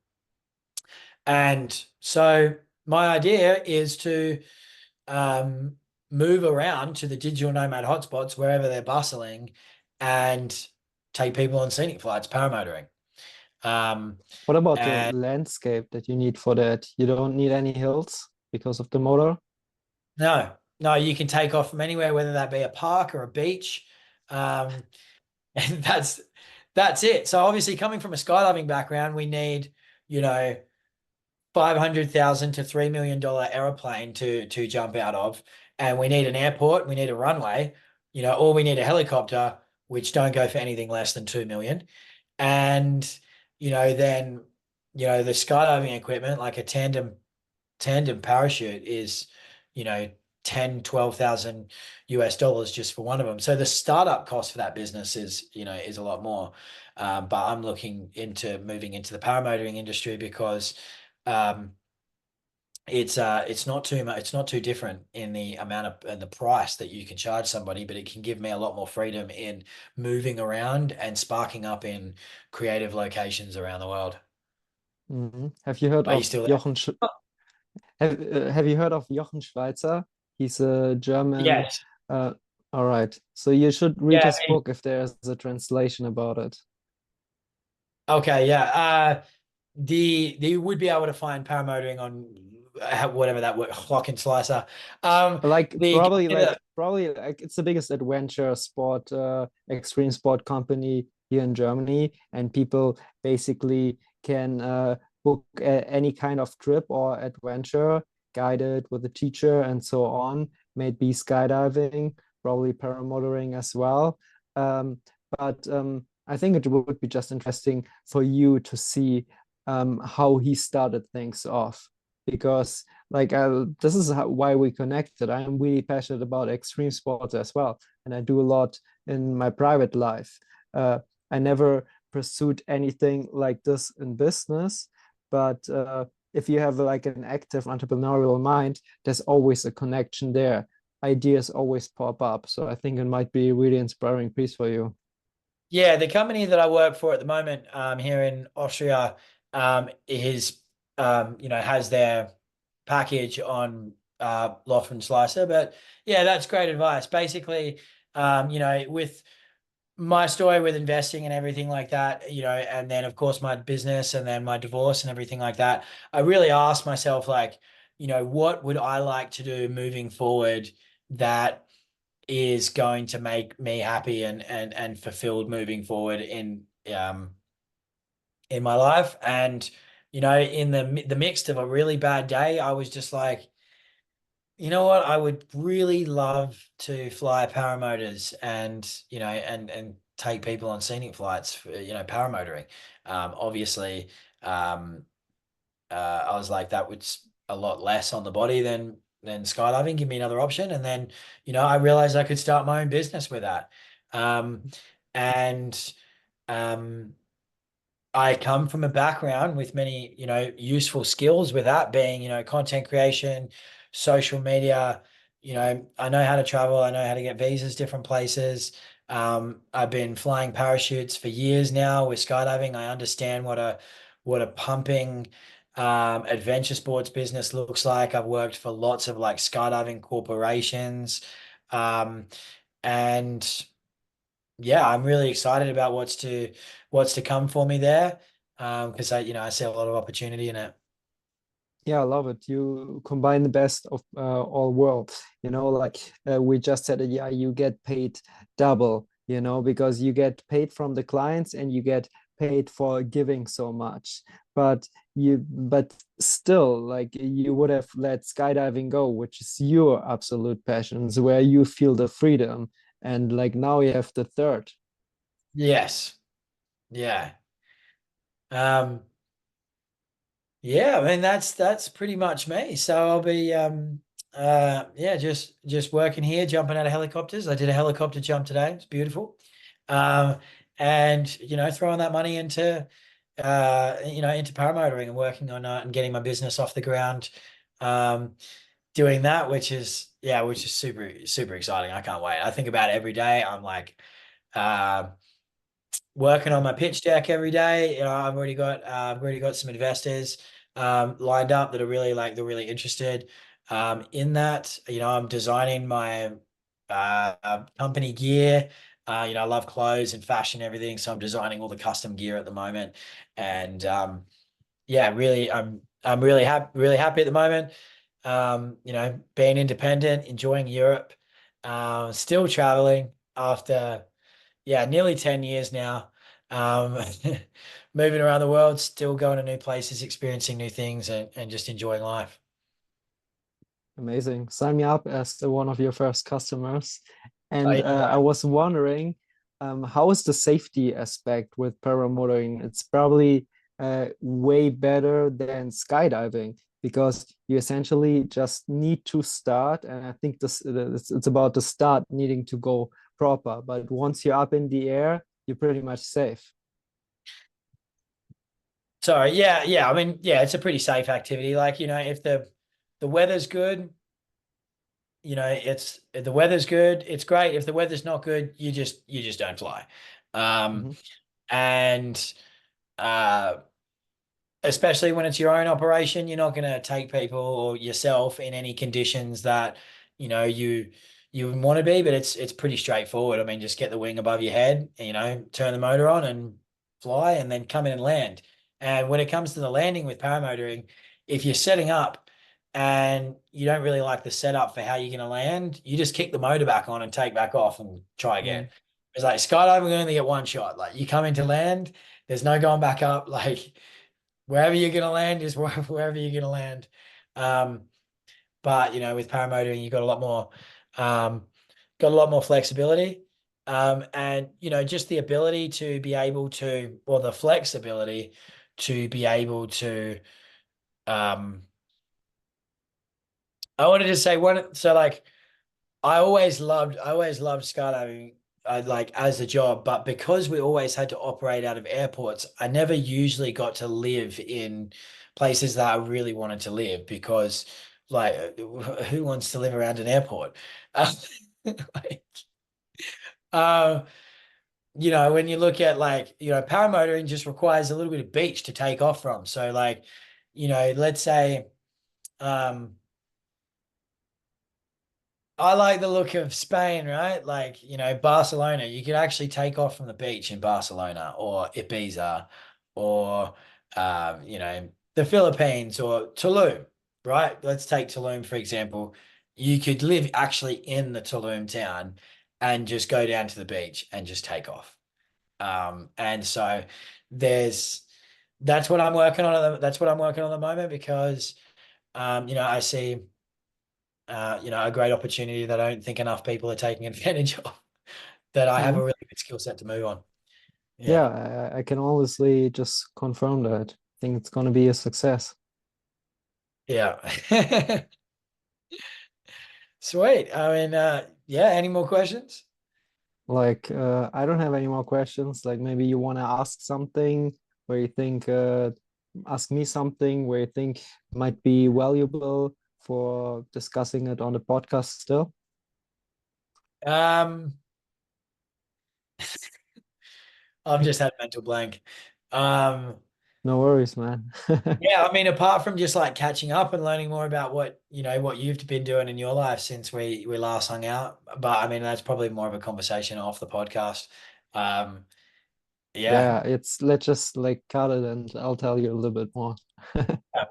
and so my idea is to um, move around to the digital nomad hotspots wherever they're bustling and take people on scenic flights, paramotoring. Um, What about the and landscape that you need for that? You don't need any hills because of the motor? no, no, you can take off from anywhere, whether that be a park or a beach. Um, and that's it. So obviously coming from a skydiving background, we need, you know, 500,000 to $3 million aeroplane to jump out of. And we need an airport, we need a runway, or we need a helicopter, which don't go for anything less than 2 million. And, then, the skydiving equipment, like a tandem parachute is, you know, 10, 12,000 US dollars just for one of them. So the startup cost for that business is, is a lot more. But I'm looking into moving into the paramotoring industry because um, it's not too much, it's not too different in the amount of and the price that you can charge somebody, but it can give me a lot more freedom in moving around and sparking up in creative locations around the world. Have you heard Are you of still there? Jochen? Have you heard of Jochen Schweizer? He's a German. Yes. Uh, all right. So you should read Yeah. his book if there's a translation about it. Okay. Yeah. You would be able to find paramotoring on whatever that word, Clock and Slicer. Like The probably like it's the biggest adventure sport, extreme sport company here in Germany, and people basically can book any kind of trip or adventure guided with a teacher and so on. Maybe skydiving, probably paramotoring as well. Um, but I think it would be just interesting for you to see how he started things off because like this is why we connected. I'm really passionate about extreme sports as well, and I do a lot in my private life. I never pursued anything like this in business, but if you have like an active entrepreneurial mind, there's always a connection there. Ideas always pop up, so I think it might be a really inspiring piece for you. Yeah, the company that I work for at the moment, here in Austria, is has their package on Loft and Slicer. But yeah, that's great advice. Basically, with my story with investing and everything like that, and then of course my business and then my divorce and everything like that, I really asked myself, like, what would I like to do moving forward that is going to make me happy and fulfilled moving forward in my life. And in the midst of a really bad day, I was just like, you know what, I would really love to fly paramotors and and take people on scenic flights for, paramotoring. Obviously, um I was like, that was a lot less on the body than skydiving. Give me another option. And then, I realized I could start my own business with that. And um, I come from a background with many, useful skills with that being, content creation, social media. I know how to travel. I know how to get visas different places. I've been flying parachutes for years now with skydiving. I understand what a pumping adventure sports business looks like. I've worked for lots of like skydiving corporations. Um, and yeah, I'm really excited about what's to come for me there. Because I see a lot of opportunity in it. Yeah, I love it. You combine the best of all worlds. Like we just said, yeah, you get paid double, because you get paid from the clients and you get paid for giving so much. But still, like you would have let skydiving go, which is your absolute passions, where you feel the freedom. And like now you have the third. Yes. Yeah. Um, yeah, I mean that's pretty much me. So I'll be yeah, just working here, jumping out of helicopters. I did a helicopter jump today. It's beautiful. Um, and throwing that money into paramotoring and working on and getting my business off the ground. Um, doing that, which is super, super exciting. I can't wait. I think about it every day. I'm like, uh, working on my pitch deck every day. I've already got some investors lined up that are really like they're really interested in that. I'm designing my company gear. I love clothes and fashion and everything, so I'm designing all the custom gear at the moment. And yeah, really, I'm really happy at the moment. Being independent, enjoying Europe, still traveling after nearly 10 years now. Um, moving around the world, still going to new places, experiencing new things and just enjoying life. Amazing. Sign me up as one of your first customers. Oh, And yeah, I bro. was wondering, how is the safety aspect with paramotoring? It's probably way better than skydiving because you essentially just need to start. And I think it's about the start needing to go proper. But once you're up in the air, you're pretty much safe. Sorry, yeah, yeah. I mean, yeah, it's a pretty safe activity. Like, if the weather's good, it's if the weather's good, it's great. If the weather's not good, you just don't fly. Um, Hmm. and uh especially when it's your own operation, you're not going to take people or yourself in any conditions that you would want to be. But it's pretty straightforward. I mean, just get the wing above your head, turn the motor on and fly, and then come in and land. And when it comes to the landing with paramotoring, if you're setting up and you don't really like the setup for how you're going to land, you just kick the motor back on and take back off and try again. Mm. It's like skydiving, we only get one shot. Like you come into land, there's no going back up. Like wherever you're going to land is wherever you're going to land. Um, but with paramotoring, you've got um, a lot more flexibility, and just the ability to be able to, or the flexibility to be able to. Um, I wanted to say one, so like I always loved skydiving, like as a job, but because we always had to operate out of airports, I never usually got to live in places that I really wanted to live because, like, who wants to live around an airport? Uh, like, uh, when you look at like, paramotoring just requires a little bit of beach to take off from. So, like, let's say, um, I like the look of Spain, right? Like, Barcelona, you could actually take off from the beach in Barcelona or Ibiza or, the Philippines or Tulum, right? Let's take Tulum, for example. You could live actually in the Tulum town and just go down to the beach and just take off. And so there's, that's what I'm working on at the moment because, I see a great opportunity that I don't think enough people are taking advantage of, that I have a Mhm. really good skill set to move on. Yeah. Yeah, I can honestly just confirm that. I think it's going to be a success. Yeah. Sweet. I mean, yeah, any more questions? Like, I don't have any more questions. Like, maybe you want to ask something where you think, ask me something where you think might be valuable for discussing it on the podcast still. Um, I've just had a mental blank. Um, No worries, man. yeah, I mean, apart from just like catching up and learning more about what you've been doing in your life since we last hung out. But I mean, that's probably more of a conversation off the podcast. Um, yeah. Yeah, let's just like cut it and I'll tell you a little bit more.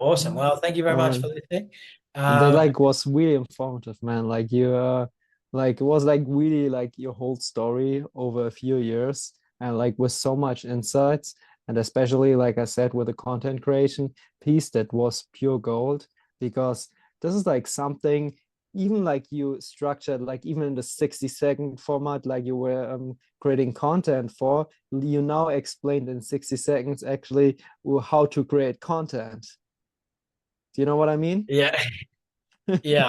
Awesome. Well, thank you very All much right. for listening. That Um, like was really informative, man. Like you like it was like really like your whole story over a few years and like with so much insights and especially like I said with the content creation piece that was pure gold because this is like something even like you structured like even in the 60-second format like you were creating content for you now explained in 60 seconds actually how to create content. Do you know what I mean? yeah. Yeah.